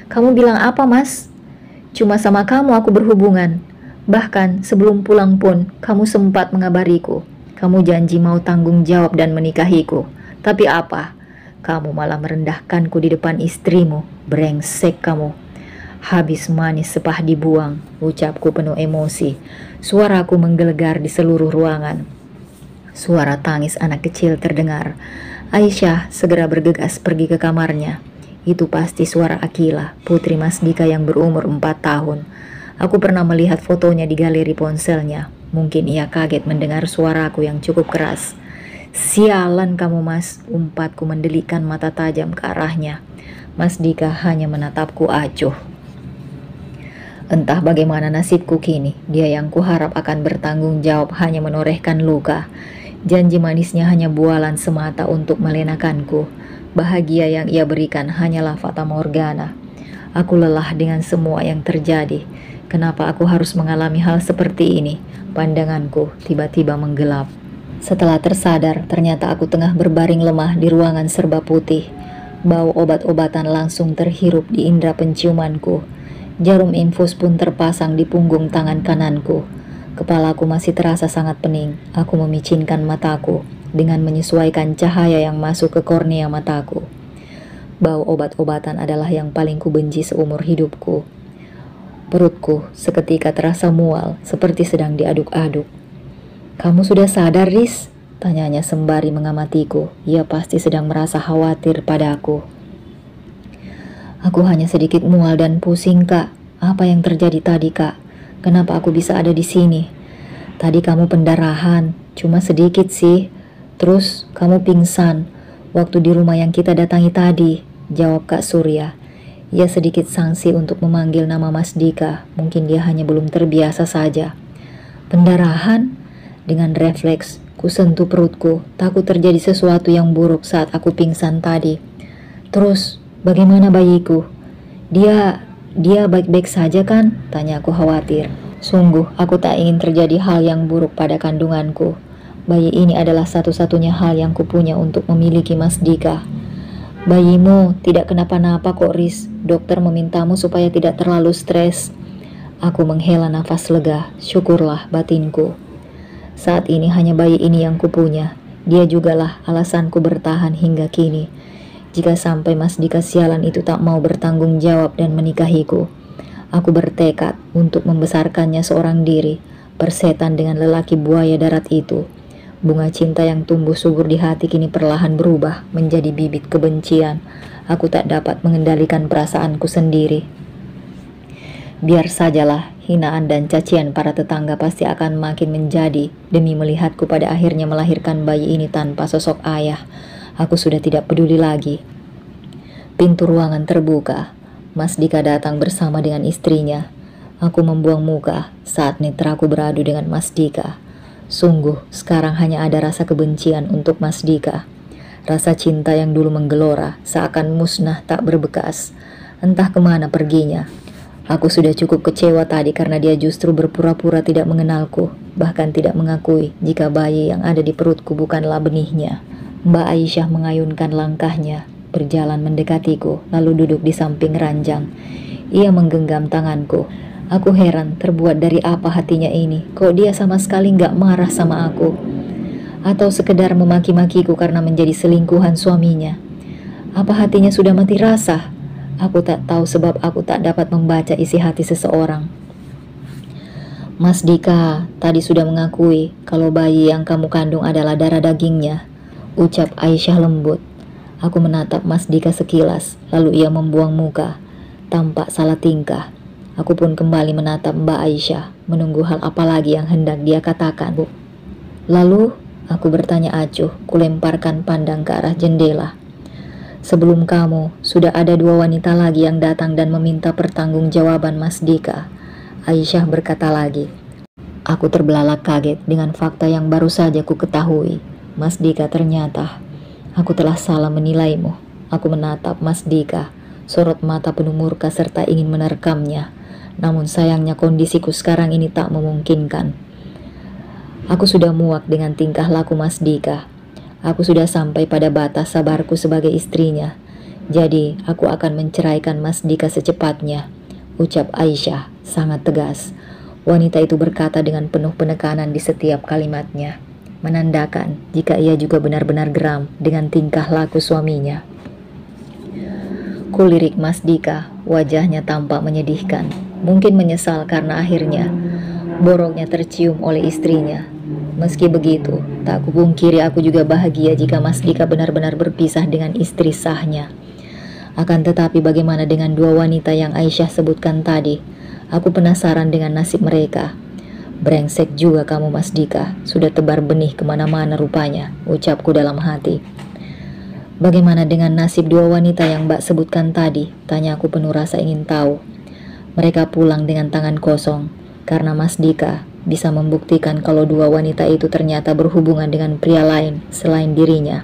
Kamu bilang apa, Mas? Cuma sama kamu aku berhubungan. Bahkan sebelum pulang pun, kamu sempat mengabariku. Kamu janji mau tanggung jawab dan menikahiku. Tapi apa? Kamu malah merendahkanku di depan istrimu. Brengsek kamu. Habis manis sepah dibuang, ucapku penuh emosi. Suaraku menggelegar di seluruh ruangan. Suara tangis anak kecil terdengar. Aisyah segera bergegas pergi ke kamarnya. Itu pasti suara Akila, putri Mas Dika yang berumur 4 tahun. Aku pernah melihat fotonya di galeri ponselnya. Mungkin ia kaget mendengar suaraku yang cukup keras. Sialan kamu, Mas, umpatku mendelikan mata tajam ke arahnya. Mas Dika hanya menatapku acuh. Entah bagaimana nasibku kini, dia yang kuharap akan bertanggung jawab hanya menorehkan luka. Janji manisnya hanya bualan semata untuk melenakanku. Bahagia yang ia berikan hanyalah fata morgana. Aku lelah dengan semua yang terjadi. Kenapa aku harus mengalami hal seperti ini? Pandanganku tiba-tiba menggelap. Setelah tersadar, ternyata aku tengah berbaring lemah di ruangan serba putih. Bau obat-obatan langsung terhirup di indera penciumanku. Jarum infus pun terpasang di punggung tangan kananku. Kepalaku masih terasa sangat pening. Aku memicinkan mataku dengan menyesuaikan cahaya yang masuk ke kornea mataku. Bau obat-obatan adalah yang paling kubenci seumur hidupku. Perutku seketika terasa mual, seperti sedang diaduk-aduk. Kamu sudah sadar, Riz? Tanyanya sembari mengamatiku. Ia pasti sedang merasa khawatir padaku. Aku hanya sedikit mual dan pusing, Kak. Apa yang terjadi tadi, Kak? Kenapa aku bisa ada di sini? Tadi kamu pendarahan, cuma sedikit sih. Terus kamu pingsan waktu di rumah yang kita datangi tadi, jawab Kak Surya. Ia sedikit sangsi untuk memanggil nama Mas Dika. Mungkin dia hanya belum terbiasa saja. Pendarahan? Dengan refleks, ku sentuh perutku. Takut terjadi sesuatu yang buruk saat aku pingsan tadi. Terus bagaimana bayiku? Dia baik-baik saja kan? Tanya aku khawatir. Sungguh, aku tak ingin terjadi hal yang buruk pada kandunganku. Bayi ini adalah satu-satunya hal yang kupunya untuk memiliki Mas Dika. Bayimu tidak kenapa-napa kok, Riz. Dokter memintamu supaya tidak terlalu stres. Aku menghela nafas lega. Syukurlah batinku. Saat ini hanya bayi ini yang kupunya. Dia jugalah alasanku bertahan hingga kini. Jika sampai Mas Dika sialan itu tak mau bertanggung jawab dan menikahiku, aku bertekad untuk membesarkannya seorang diri, persetan dengan lelaki buaya darat itu. Bunga cinta yang tumbuh subur di hati kini perlahan berubah menjadi bibit kebencian. Aku tak dapat mengendalikan perasaanku sendiri. Biar sajalah, hinaan dan cacian para tetangga pasti akan makin menjadi demi melihatku pada akhirnya melahirkan bayi ini tanpa sosok ayah. Aku sudah tidak peduli lagi. Pintu ruangan terbuka. Mas Dika datang bersama dengan istrinya. Aku membuang muka saat netraku beradu dengan Mas Dika. Sungguh, sekarang hanya ada rasa kebencian untuk Mas Dika. Rasa cinta yang dulu menggelora seakan musnah tak berbekas. Entah kemana perginya. Aku sudah cukup kecewa tadi karena dia justru berpura-pura tidak mengenalku, bahkan tidak mengakui jika bayi yang ada di perutku bukanlah benihnya. Mbak Aisyah mengayunkan langkahnya, berjalan mendekatiku, lalu duduk di samping ranjang. Ia menggenggam tanganku. Aku heran, terbuat dari apa hatinya ini? Kok dia sama sekali nggak marah sama aku? Atau sekedar memaki-makiku karena menjadi selingkuhan suaminya? Apa hatinya sudah mati rasa? Aku tak tahu sebab aku tak dapat membaca isi hati seseorang. Mas Dika tadi sudah mengakui kalau bayi yang kamu kandung adalah darah dagingnya, ucap Aisyah lembut. Aku menatap Mas Dika sekilas, lalu ia membuang muka, tampak salah tingkah. Aku pun kembali menatap Mbak Aisyah, menunggu hal apa lagi yang hendak dia katakan. Lalu, aku bertanya acuh, kulemparkan pandang ke arah jendela. Sebelum kamu, sudah ada 2 wanita lagi yang datang dan meminta pertanggungjawaban Mas Dika. Aisyah berkata lagi. Aku terbelalak kaget dengan fakta yang baru saja ku ketahui. Mas Dika, ternyata aku telah salah menilaimu. Aku menatap Mas Dika, sorot mata penuh murka serta ingin menerkamnya. Namun sayangnya kondisiku sekarang ini tak memungkinkan. Aku sudah muak dengan tingkah laku Mas Dika. Aku sudah sampai pada batas sabarku sebagai istrinya. Jadi aku akan menceraikan Mas Dika secepatnya, ucap Aisyah sangat tegas. Wanita itu berkata dengan penuh penekanan di setiap kalimatnya, menandakan jika ia juga benar-benar geram dengan tingkah laku suaminya. Kulirik Mas Dika, wajahnya tampak menyedihkan. Mungkin menyesal karena akhirnya boroknya tercium oleh istrinya. Meski begitu, tak kupungkiri aku juga bahagia jika Mas Dika benar-benar berpisah dengan istri sahnya. Akan tetapi bagaimana dengan 2 wanita yang Aisyah sebutkan tadi? Aku penasaran dengan nasib mereka. Brengsek juga kamu Mas Dika, sudah tebar benih kemana-mana rupanya, ucapku dalam hati. Bagaimana dengan nasib 2 wanita yang Mbak sebutkan tadi? Tanya aku penuh rasa ingin tahu. Mereka pulang dengan tangan kosong, karena Mas Dika bisa membuktikan kalau 2 wanita itu ternyata berhubungan dengan pria lain selain dirinya.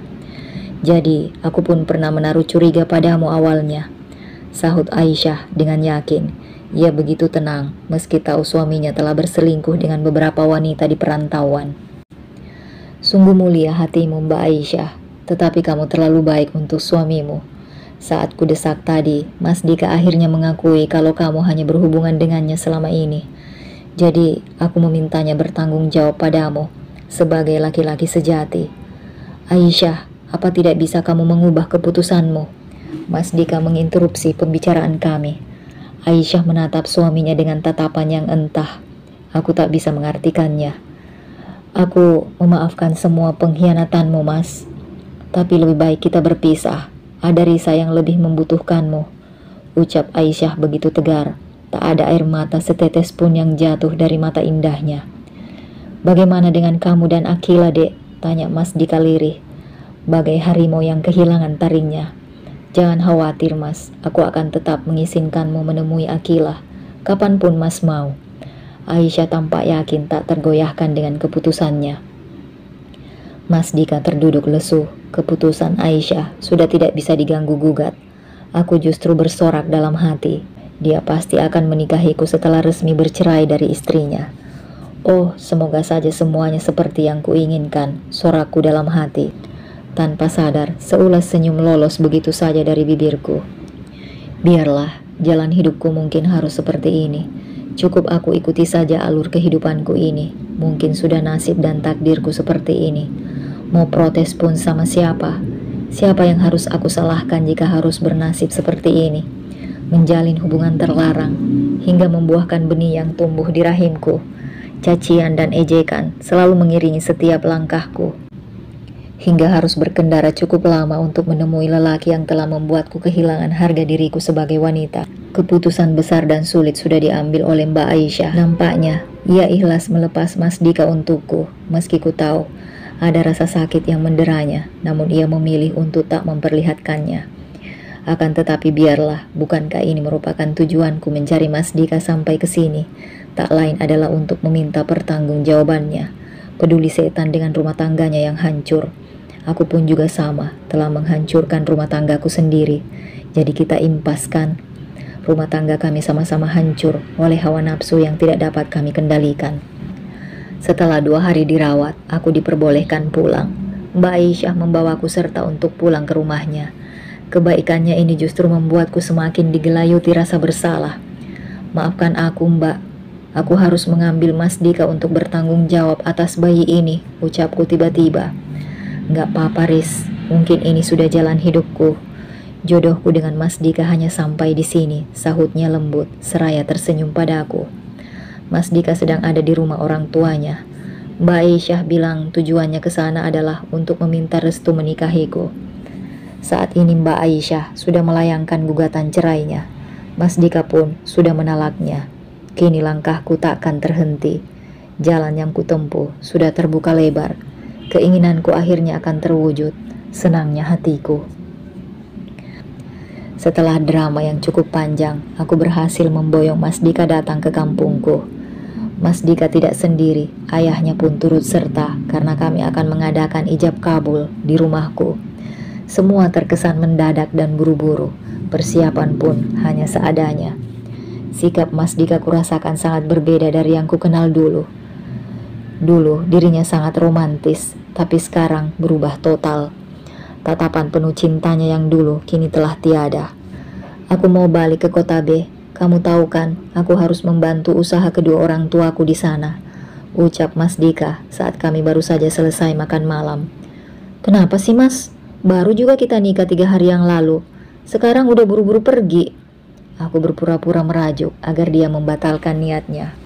Jadi, aku pun pernah menaruh curiga padamu awalnya, sahut Aisyah dengan yakin. Ia begitu tenang meski tahu suaminya telah berselingkuh dengan beberapa wanita di perantauan. Sungguh mulia hatimu Mbak Aisyah, tetapi kamu terlalu baik untuk suamimu. Saat ku desak tadi, Mas Dika akhirnya mengakui kalau kamu hanya berhubungan dengannya selama ini. Jadi, aku memintanya bertanggung jawab padamu sebagai laki-laki sejati. Aisyah, apa tidak bisa kamu mengubah keputusanmu? Mas Dika menginterupsi pembicaraan kami. Aisyah menatap suaminya dengan tatapan yang entah. Aku tak bisa mengartikannya. Aku memaafkan semua pengkhianatanmu, Mas. Tapi lebih baik kita berpisah. Ada Risa yang lebih membutuhkanmu, ucap Aisyah begitu tegar. Tak ada air mata setetes pun yang jatuh dari mata indahnya. Bagaimana dengan kamu dan Akila, Dek? Tanya Mas Dika lirih, bagai harimau yang kehilangan taringnya. Jangan khawatir Mas, aku akan tetap mengizinkanmu menemui Akila kapanpun Mas mau. Aisyah tampak yakin tak tergoyahkan dengan keputusannya. Mas Dika terduduk lesu. Keputusan Aisyah sudah tidak bisa diganggu gugat. Aku justru bersorak dalam hati. Dia pasti akan menikahiku setelah resmi bercerai dari istrinya. Oh, semoga saja semuanya seperti yang kuinginkan, sorakku dalam hati. Tanpa sadar, seulas senyum lolos begitu saja dari bibirku. Biarlah, jalan hidupku mungkin harus seperti ini. Cukup aku ikuti saja alur kehidupanku ini. Mungkin sudah nasib dan takdirku seperti ini. Mau protes pun sama siapa? Siapa yang harus aku salahkan jika harus bernasib seperti ini? Menjalin hubungan terlarang, hingga membuahkan benih yang tumbuh di rahimku. Cacian dan ejekan selalu mengiringi setiap langkahku. Hingga harus berkendara cukup lama untuk menemui lelaki yang telah membuatku kehilangan harga diriku sebagai wanita. Keputusan besar dan sulit sudah diambil oleh Mbak Aisyah. Nampaknya, ia ikhlas melepas Mas Dika untukku, meski ku tahu ada rasa sakit yang menderanya, namun ia memilih untuk tak memperlihatkannya. Akan tetapi biarlah, bukankah ini merupakan tujuanku mencari Mas Dika sampai ke sini? Tak lain adalah untuk meminta pertanggungjawabannya. Peduli setan dengan rumah tangganya yang hancur. Aku pun juga sama, telah menghancurkan rumah tanggaku sendiri. Jadi kita impaskan. Rumah tangga kami sama-sama hancur oleh hawa nafsu yang tidak dapat kami kendalikan. Setelah 2 hari dirawat, aku diperbolehkan pulang. Mbak Aisyah membawaku serta untuk pulang ke rumahnya. Kebaikannya ini justru membuatku semakin digelayuti rasa bersalah. Maafkan aku Mbak, aku harus mengambil Mas Dika untuk bertanggung jawab atas bayi ini, ucapku tiba-tiba. Gak apa-apa Riz, mungkin ini sudah jalan hidupku. Jodohku dengan Mas Dika hanya sampai di sini, sahutnya lembut, seraya tersenyum padaku. Mas Dika sedang ada di rumah orang tuanya. Mbak Aisyah bilang tujuannya ke sana adalah untuk meminta restu menikahiku. Saat ini Mbak Aisyah sudah melayangkan gugatan cerainya. Mas Dika pun sudah menalaknya. Kini langkahku takkan terhenti. Jalan yang kutempuh sudah terbuka lebar. Keinginanku akhirnya akan terwujud. Senangnya hatiku. Setelah drama yang cukup panjang, aku berhasil memboyong Mas Dika datang ke kampungku. Mas Dika tidak sendiri, ayahnya pun turut serta karena kami akan mengadakan ijab kabul di rumahku. Semua terkesan mendadak dan buru-buru, persiapan pun hanya seadanya. Sikap Mas Dika kurasakan sangat berbeda dari yang kukenal dulu. Dulu dirinya sangat romantis, tapi sekarang berubah total. Tatapan penuh cintanya yang dulu kini telah tiada. Aku mau balik ke kota B. Kamu tahu kan, aku harus membantu usaha kedua orang tuaku di sana, ucap Mas Dika saat kami baru saja selesai makan malam. Kenapa sih Mas? Baru juga kita nikah 3 hari yang lalu. Sekarang udah buru-buru pergi. Aku berpura-pura merajuk agar dia membatalkan niatnya.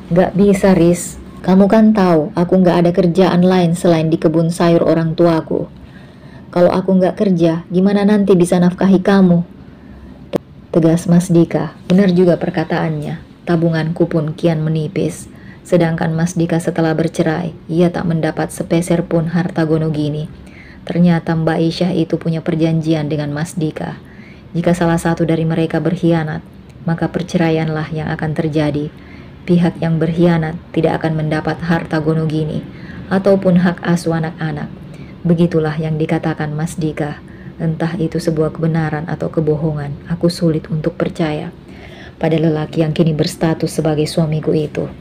Gak bisa, Riz. Kamu kan tahu aku gak ada kerjaan lain selain di kebun sayur orang tuaku. Kalau aku gak kerja, gimana nanti bisa nafkahi kamu? Tegas Mas Dika. Benar juga perkataannya. Tabunganku pun kian menipis. Sedangkan Mas Dika setelah bercerai, ia tak mendapat sepeser pun harta gonogini. Ternyata Mbak Aisyah itu punya perjanjian dengan Mas Dika. Jika salah satu dari mereka berkhianat, maka perceraianlah yang akan terjadi. Pihak yang berkhianat tidak akan mendapat harta gonogini ataupun hak asuh anak-anak. Begitulah yang dikatakan Mas Dika. Entah itu sebuah kebenaran atau kebohongan, aku sulit untuk percaya pada lelaki yang kini berstatus sebagai suamiku itu.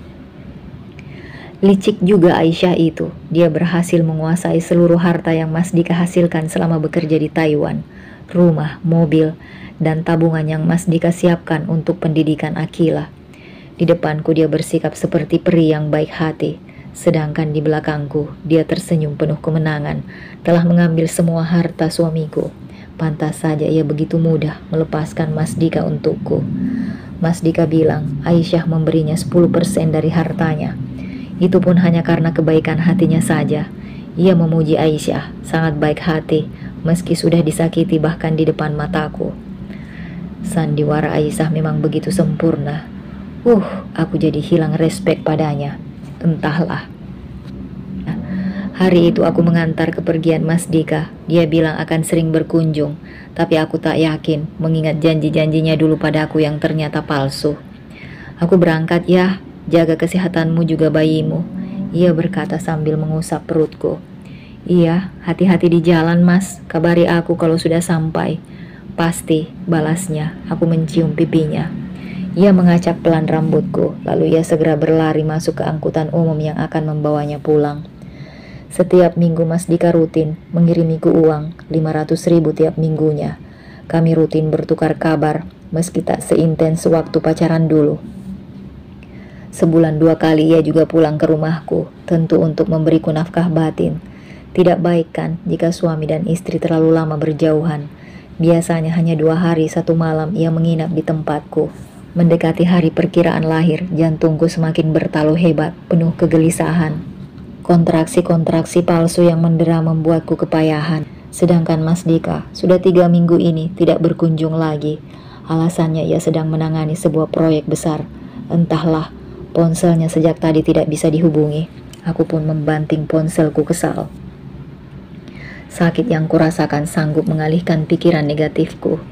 Licik juga Aisyah itu. Dia berhasil menguasai seluruh harta yang Mas Dika hasilkan selama bekerja di Taiwan. Rumah, mobil, dan tabungan yang Mas Dika siapkan untuk pendidikan Akila. Di depanku dia bersikap seperti peri yang baik hati. Sedangkan di belakangku, dia tersenyum penuh kemenangan, telah mengambil semua harta suamiku. Pantas saja ia begitu mudah melepaskan Mas Dika untukku. Mas Dika bilang Aisyah memberinya 10% dari hartanya. Itu pun hanya karena kebaikan hatinya saja. Ia memuji Aisyah, sangat baik hati, meski sudah disakiti bahkan di depan mataku. Sandiwara Aisyah memang begitu sempurna. Aku jadi hilang respek padanya. Entahlah. Hari itu aku mengantar kepergian Mas Dika. Dia bilang akan sering berkunjung, tapi aku tak yakin mengingat janji-janjinya dulu padaku yang ternyata palsu. Aku berangkat ya, jaga kesehatanmu juga bayimu, ia berkata sambil mengusap perutku. Iya, hati-hati di jalan Mas, kabari aku kalau sudah sampai. Pasti, balasnya. Aku mencium pipinya. Ia mengacak pelan rambutku, lalu ia segera berlari masuk ke angkutan umum yang akan membawanya pulang. Setiap minggu Mas Dika rutin mengirimiku uang 500.000 tiap minggunya. Kami rutin bertukar kabar, meski tak seintens waktu pacaran dulu. Sebulan 2 kali ia juga pulang ke rumahku, tentu untuk memberiku nafkah batin. Tidak baik kan jika suami dan istri terlalu lama berjauhan. Biasanya hanya 2 hari 1 malam ia menginap di tempatku. Mendekati hari perkiraan lahir, jantungku semakin bertalu hebat, penuh kegelisahan. Kontraksi-kontraksi palsu yang mendera membuatku kepayahan. Sedangkan Mas Dika sudah 3 minggu ini tidak berkunjung lagi. Alasannya ia sedang menangani sebuah proyek besar. Entahlah, ponselnya sejak tadi tidak bisa dihubungi. Aku pun membanting ponselku kesal. Sakit yang kurasakan sanggup mengalihkan pikiran negatifku.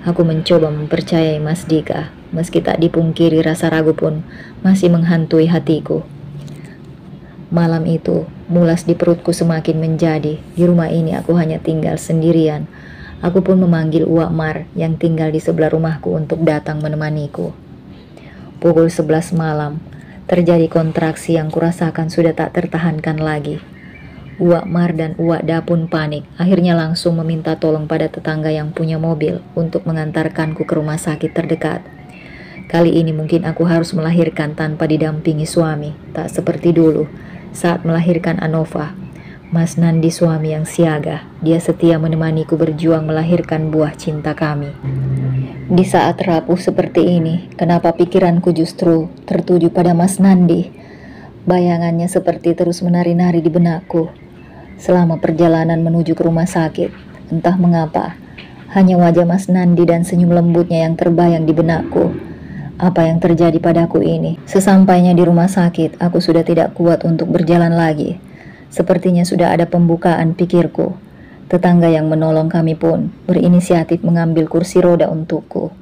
Aku mencoba mempercayai Mas Dika, meski tak dipungkiri rasa ragu pun masih menghantui hatiku. Malam itu, mulas di perutku semakin menjadi. Di rumah ini aku hanya tinggal sendirian. Aku pun memanggil Uwak Mar yang tinggal di sebelah rumahku untuk datang menemaniku. Pukul 11 malam, terjadi kontraksi yang kurasakan sudah tak tertahankan lagi. Uwak Mar dan Uwak Da pun panik, akhirnya langsung meminta tolong pada tetangga yang punya mobil untuk mengantarkanku ke rumah sakit terdekat. Kali ini mungkin aku harus melahirkan tanpa didampingi suami, tak seperti dulu saat melahirkan Anova. Mas Nandi suami yang siaga, dia setia menemaniku berjuang melahirkan buah cinta kami. Di saat rapuh seperti ini, kenapa pikiranku justru tertuju pada Mas Nandi? Bayangannya seperti terus menari-nari di benakku. Selama perjalanan menuju ke rumah sakit, Entah mengapa, hanya wajah Mas Nandi dan senyum lembutnya yang terbayang di benakku. Apa yang terjadi padaku ini? Sesampainya di rumah sakit, aku sudah tidak kuat untuk berjalan lagi. Sepertinya sudah ada pembukaan, pikirku. Tetangga yang menolong kami pun berinisiatif mengambil kursi roda untukku.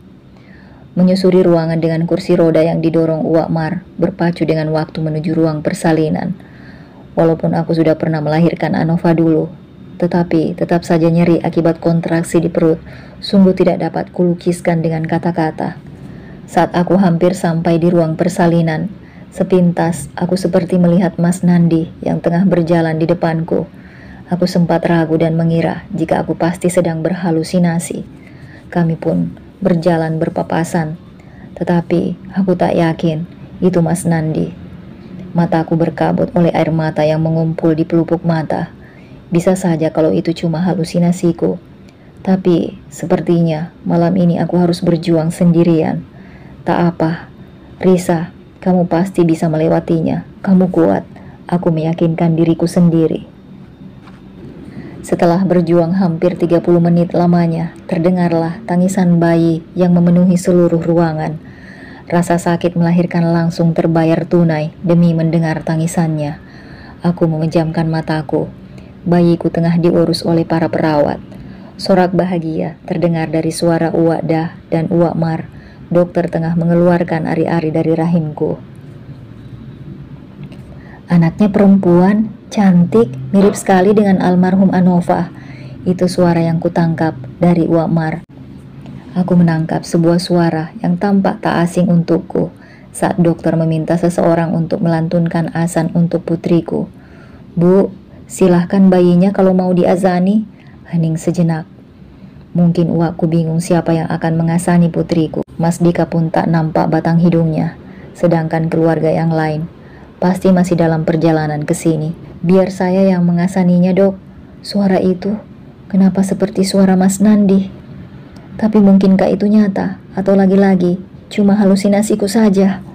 Menyusuri ruangan dengan kursi roda yang didorong Uwak Mar, berpacu dengan waktu menuju ruang persalinan. Walaupun aku sudah pernah melahirkan Anova dulu, tetapi tetap saja nyeri akibat kontraksi di perut, sungguh tidak dapat kulukiskan dengan kata-kata. Saat aku hampir sampai di ruang persalinan, sepintas aku seperti melihat Mas Nandi yang tengah berjalan di depanku. Aku sempat ragu dan mengira jika aku pasti sedang berhalusinasi. Kami pun berjalan berpapasan, tetapi aku tak yakin itu Mas Nandi. Mataku berkabut oleh air mata yang mengumpul di pelupuk mata. Bisa saja kalau itu cuma halusinasiku. Tapi sepertinya malam ini aku harus berjuang sendirian. Tak apa, Risa, kamu pasti bisa melewatinya. Kamu kuat. Aku meyakinkan diriku sendiri. Setelah berjuang hampir 30 menit lamanya, terdengarlah tangisan bayi yang memenuhi seluruh ruangan. Rasa sakit melahirkan langsung terbayar tunai demi mendengar tangisannya. Aku memejamkan mataku. Bayiku tengah diurus oleh para perawat. Sorak bahagia terdengar dari suara Uwak Dah dan Uwak Mar. Dokter tengah mengeluarkan ari-ari dari rahimku. Anaknya perempuan, cantik, mirip sekali dengan almarhum Anova. Itu suara yang kutangkap dari Uwak Mar. Aku menangkap sebuah suara yang tampak tak asing untukku saat dokter meminta seseorang untuk melantunkan azan untuk putriku. Bu, silahkan bayinya kalau mau diazani. Hening sejenak. Mungkin uakku bingung siapa yang akan mengasani putriku. Mas Dika pun tak nampak batang hidungnya. Sedangkan keluarga yang lain pasti masih dalam perjalanan ke sini. Biar saya yang mengasaninya, Dok. Suara itu kenapa seperti suara Mas Nandi? Tapi mungkinkah itu nyata atau lagi-lagi cuma halusinasiku saja?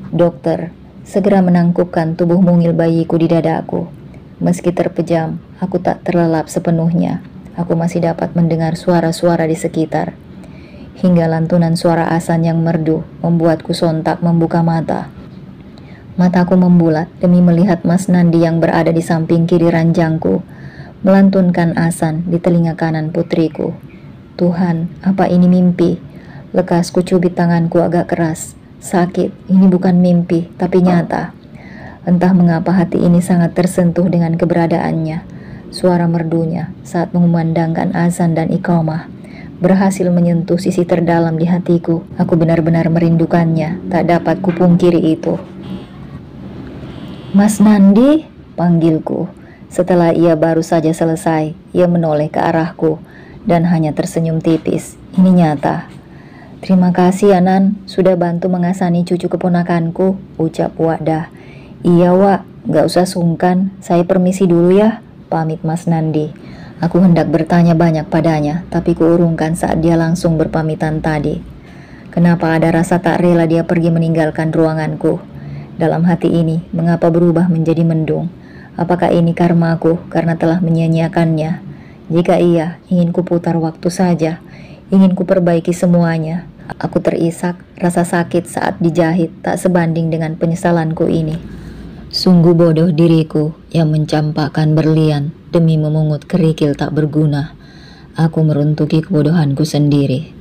Dokter segera menangkupkan tubuh mungil bayiku di dadaku. Meski terpejam, aku tak terlelap sepenuhnya. Aku masih dapat mendengar suara-suara di sekitar. Hingga lantunan suara azan yang merdu membuatku sontak membuka mata. Mataku membulat demi melihat Mas Nandi yang berada di samping kiri ranjangku, melantunkan azan di telinga kanan putriku. Tuhan, apa ini mimpi? Lekas kucubit tanganku agak keras. Sakit, ini bukan mimpi, tapi nyata. Entah mengapa hati ini sangat tersentuh dengan keberadaannya. Suara merdunya saat mengumandangkan azan dan iqamah berhasil menyentuh sisi terdalam di hatiku. Aku benar-benar merindukannya, tak dapat kupungkiri itu. Mas Nandi, panggilku. Setelah ia baru saja selesai, ia menoleh ke arahku dan hanya tersenyum tipis. Ini nyata. Terima kasih Anan, sudah bantu mengasani cucu keponakanku, ucap Wak Dah. Iya Wak, gak usah sungkan, saya permisi dulu ya, pamit Mas Nandi. Aku hendak bertanya banyak padanya, tapi kuurungkan saat dia langsung berpamitan tadi. Kenapa ada rasa tak rela dia pergi meninggalkan ruanganku? Dalam hati ini, mengapa berubah menjadi mendung? Apakah ini karmaku karena telah menyia-nyiakannya? Jika iya, ingin kuputar waktu saja, ingin kuperbaiki semuanya. Aku terisak, rasa sakit saat dijahit tak sebanding dengan penyesalanku ini. Sungguh bodoh diriku yang mencampakkan berlian demi memungut kerikil tak berguna. Aku meruntuki kebodohanku sendiri.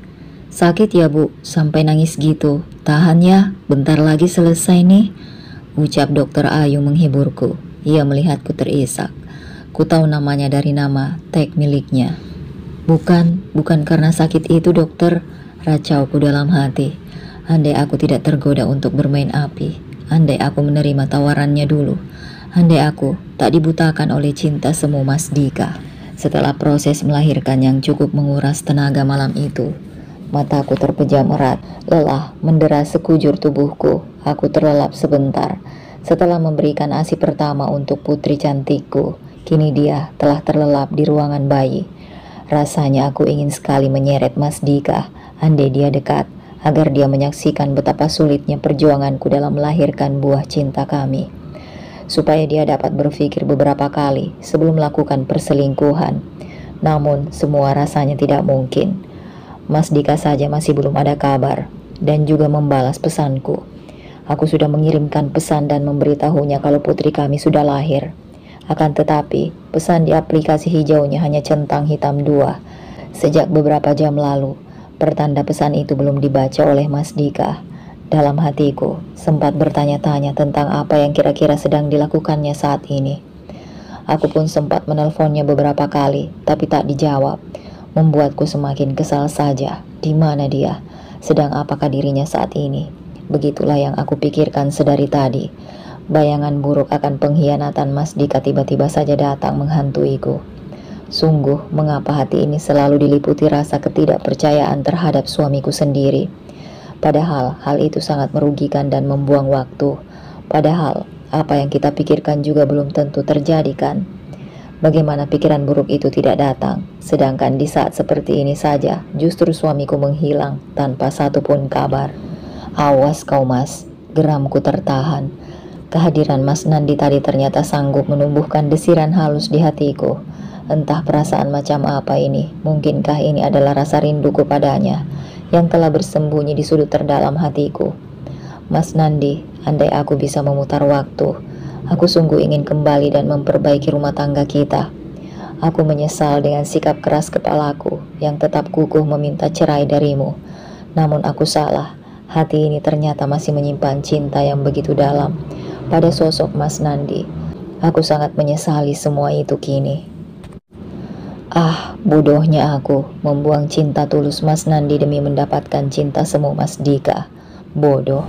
Sakit ya Bu, sampai nangis gitu. Tahan ya, bentar lagi selesai nih, ucap Dokter Ayu menghiburku. Ia melihatku terisak. Ku tahu namanya dari nama tag miliknya. Bukan karena sakit itu dokter, racauku dalam hati. Andai aku tidak tergoda untuk bermain api, andai aku menerima tawarannya dulu, andai aku tak dibutakan oleh cinta semu Mas Dika. Setelah proses melahirkan yang cukup menguras tenaga malam itu, mataku terpejam erat, lelah mendera sekujur tubuhku. Aku terlelap sebentar. Setelah memberikan ASI pertama untuk putri cantikku, kini dia telah terlelap di ruangan bayi. Rasanya aku ingin sekali menyeret Mas Dika, andai dia dekat, agar dia menyaksikan betapa sulitnya perjuanganku dalam melahirkan buah cinta kami. Supaya dia dapat berpikir beberapa kali sebelum melakukan perselingkuhan. Namun semua rasanya tidak mungkin. Mas Dika saja masih belum ada kabar dan juga membalas pesanku. Aku sudah mengirimkan pesan dan memberitahunya kalau putri kami sudah lahir. Akan tetapi, pesan di aplikasi hijaunya hanya centang hitam 2. Sejak beberapa jam lalu, pertanda pesan itu belum dibaca oleh Mas Dika. Dalam hatiku, sempat bertanya-tanya tentang apa yang kira-kira sedang dilakukannya saat ini. Aku pun sempat menelponnya beberapa kali, tapi tak dijawab. Membuatku semakin kesal saja. Di mana dia? Sedang apakah dirinya saat ini? Begitulah yang aku pikirkan sedari tadi. Bayangan buruk akan pengkhianatan Mas Dika tiba-tiba saja datang menghantuiku. Sungguh, mengapa hati ini selalu diliputi rasa ketidakpercayaan terhadap suamiku sendiri? Padahal hal itu sangat merugikan dan membuang waktu. Padahal apa yang kita pikirkan juga belum tentu terjadi, kan? Bagaimana pikiran buruk itu tidak datang, sedangkan di saat seperti ini saja justru suamiku menghilang tanpa satupun kabar. Awas kau Mas, geramku tertahan. Kehadiran Mas Nandi tadi ternyata sanggup menumbuhkan desiran halus di hatiku. Entah perasaan macam apa ini, mungkinkah ini adalah rasa rinduku padanya yang telah bersembunyi di sudut terdalam hatiku. Mas Nandi, andai aku bisa memutar waktu, aku sungguh ingin kembali dan memperbaiki rumah tangga kita. Aku menyesal dengan sikap keras kepalaku yang tetap kukuh meminta cerai darimu. Namun aku salah, hati ini ternyata masih menyimpan cinta yang begitu dalam pada sosok Mas Nandi. Aku sangat menyesali semua itu kini. Ah, bodohnya aku membuang cinta tulus Mas Nandi demi mendapatkan cinta semu Mas Dika. Bodoh.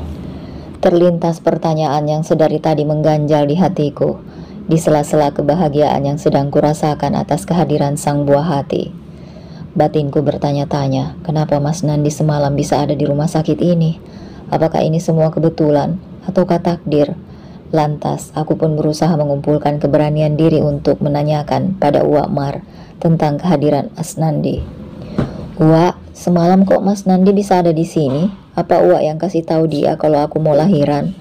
Terlintas pertanyaan yang sedari tadi mengganjal di hatiku, di sela-sela kebahagiaan yang sedang kurasakan atas kehadiran sang buah hati. Batinku bertanya-tanya, kenapa Mas Nandi semalam bisa ada di rumah sakit ini? Apakah ini semua kebetulan ataukah takdir? Lantas, aku pun berusaha mengumpulkan keberanian diri untuk menanyakan pada Uwak Mar tentang kehadiran Mas Nandi. Uwak, semalam kok Mas Nandi bisa ada di sini? Apa Uwak yang kasih tahu dia kalau aku mau lahiran?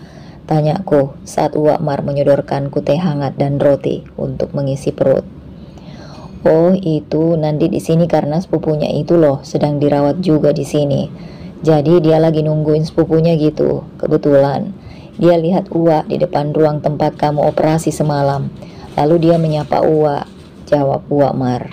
Tanyaku saat Uwak Mar menyodorkanku teh hangat dan roti untuk mengisi perut. Oh, itu Nandi di sini karena sepupunya itu loh sedang dirawat juga di sini. Jadi dia lagi nungguin sepupunya gitu. Kebetulan dia lihat Uwak di depan ruang tempat kamu operasi semalam. Lalu dia menyapa Uwak, jawab Uwak Mar.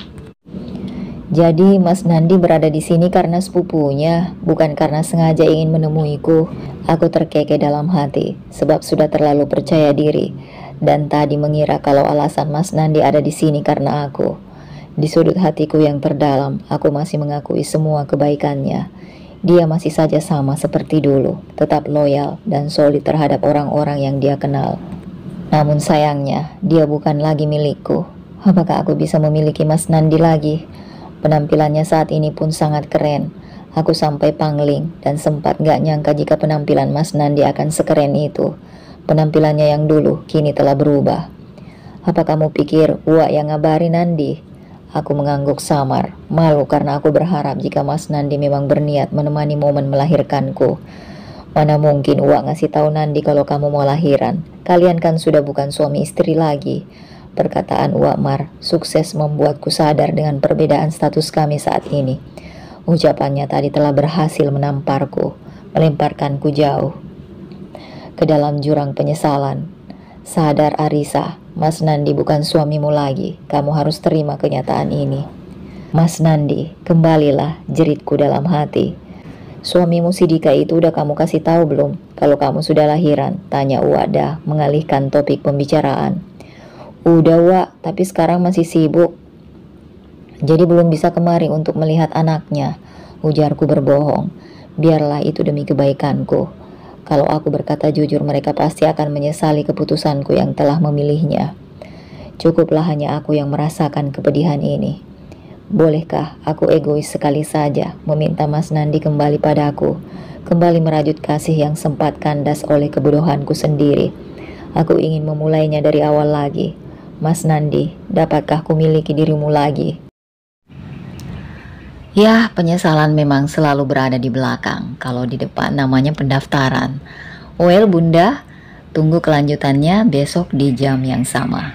Jadi Mas Nandi berada di sini karena sepupunya, bukan karena sengaja ingin menemuiku. Aku terkekeh dalam hati, sebab sudah terlalu percaya diri, dan tadi mengira kalau alasan Mas Nandi ada di sini karena aku. Di sudut hatiku yang terdalam, aku masih mengakui semua kebaikannya. Dia masih saja sama seperti dulu, tetap loyal dan solid terhadap orang-orang yang dia kenal. Namun sayangnya, dia bukan lagi milikku. Apakah aku bisa memiliki Mas Nandi lagi? Penampilannya saat ini pun sangat keren. Aku sampai pangling dan sempat gak nyangka jika penampilan Mas Nandi akan sekeren itu. Penampilannya yang dulu kini telah berubah. Apa kamu pikir Uwak yang ngabari Nandi? Aku mengangguk samar, malu karena aku berharap jika Mas Nandi memang berniat menemani momen melahirkanku. Mana mungkin Uwak ngasih tahu Nandi kalau kamu mau lahiran. Kalian kan sudah bukan suami istri lagi. Perkataan Uwak Mar sukses membuatku sadar dengan perbedaan status kami saat ini. Ucapannya tadi telah berhasil menamparku, melemparkanku jauh ke dalam jurang penyesalan. Sadar Arisa, Mas Nandi bukan suamimu lagi. Kamu harus terima kenyataan ini. Mas Nandi, kembalilah, jeritku dalam hati. Suamimu si Dika itu udah kamu kasih tahu belum kalau kamu sudah lahiran? Tanya Uwada mengalihkan topik pembicaraan. Udah Wak, tapi sekarang masih sibuk. Jadi belum bisa kemari untuk melihat anaknya. Ujarku berbohong. Biarlah itu demi kebaikanku. Kalau aku berkata jujur, mereka pasti akan menyesali keputusanku yang telah memilihnya. Cukuplah hanya aku yang merasakan kepedihan ini. Bolehkah aku egois sekali saja meminta Mas Nandi kembali padaku, kembali merajut kasih yang sempat kandas oleh kebodohanku sendiri. Aku ingin memulainya dari awal lagi. Mas Nandi, dapatkah kumiliki dirimu lagi? Ya, penyesalan memang selalu berada di belakang. Kalau di depan namanya pendaftaran. Well, Bunda, tunggu kelanjutannya besok di jam yang sama.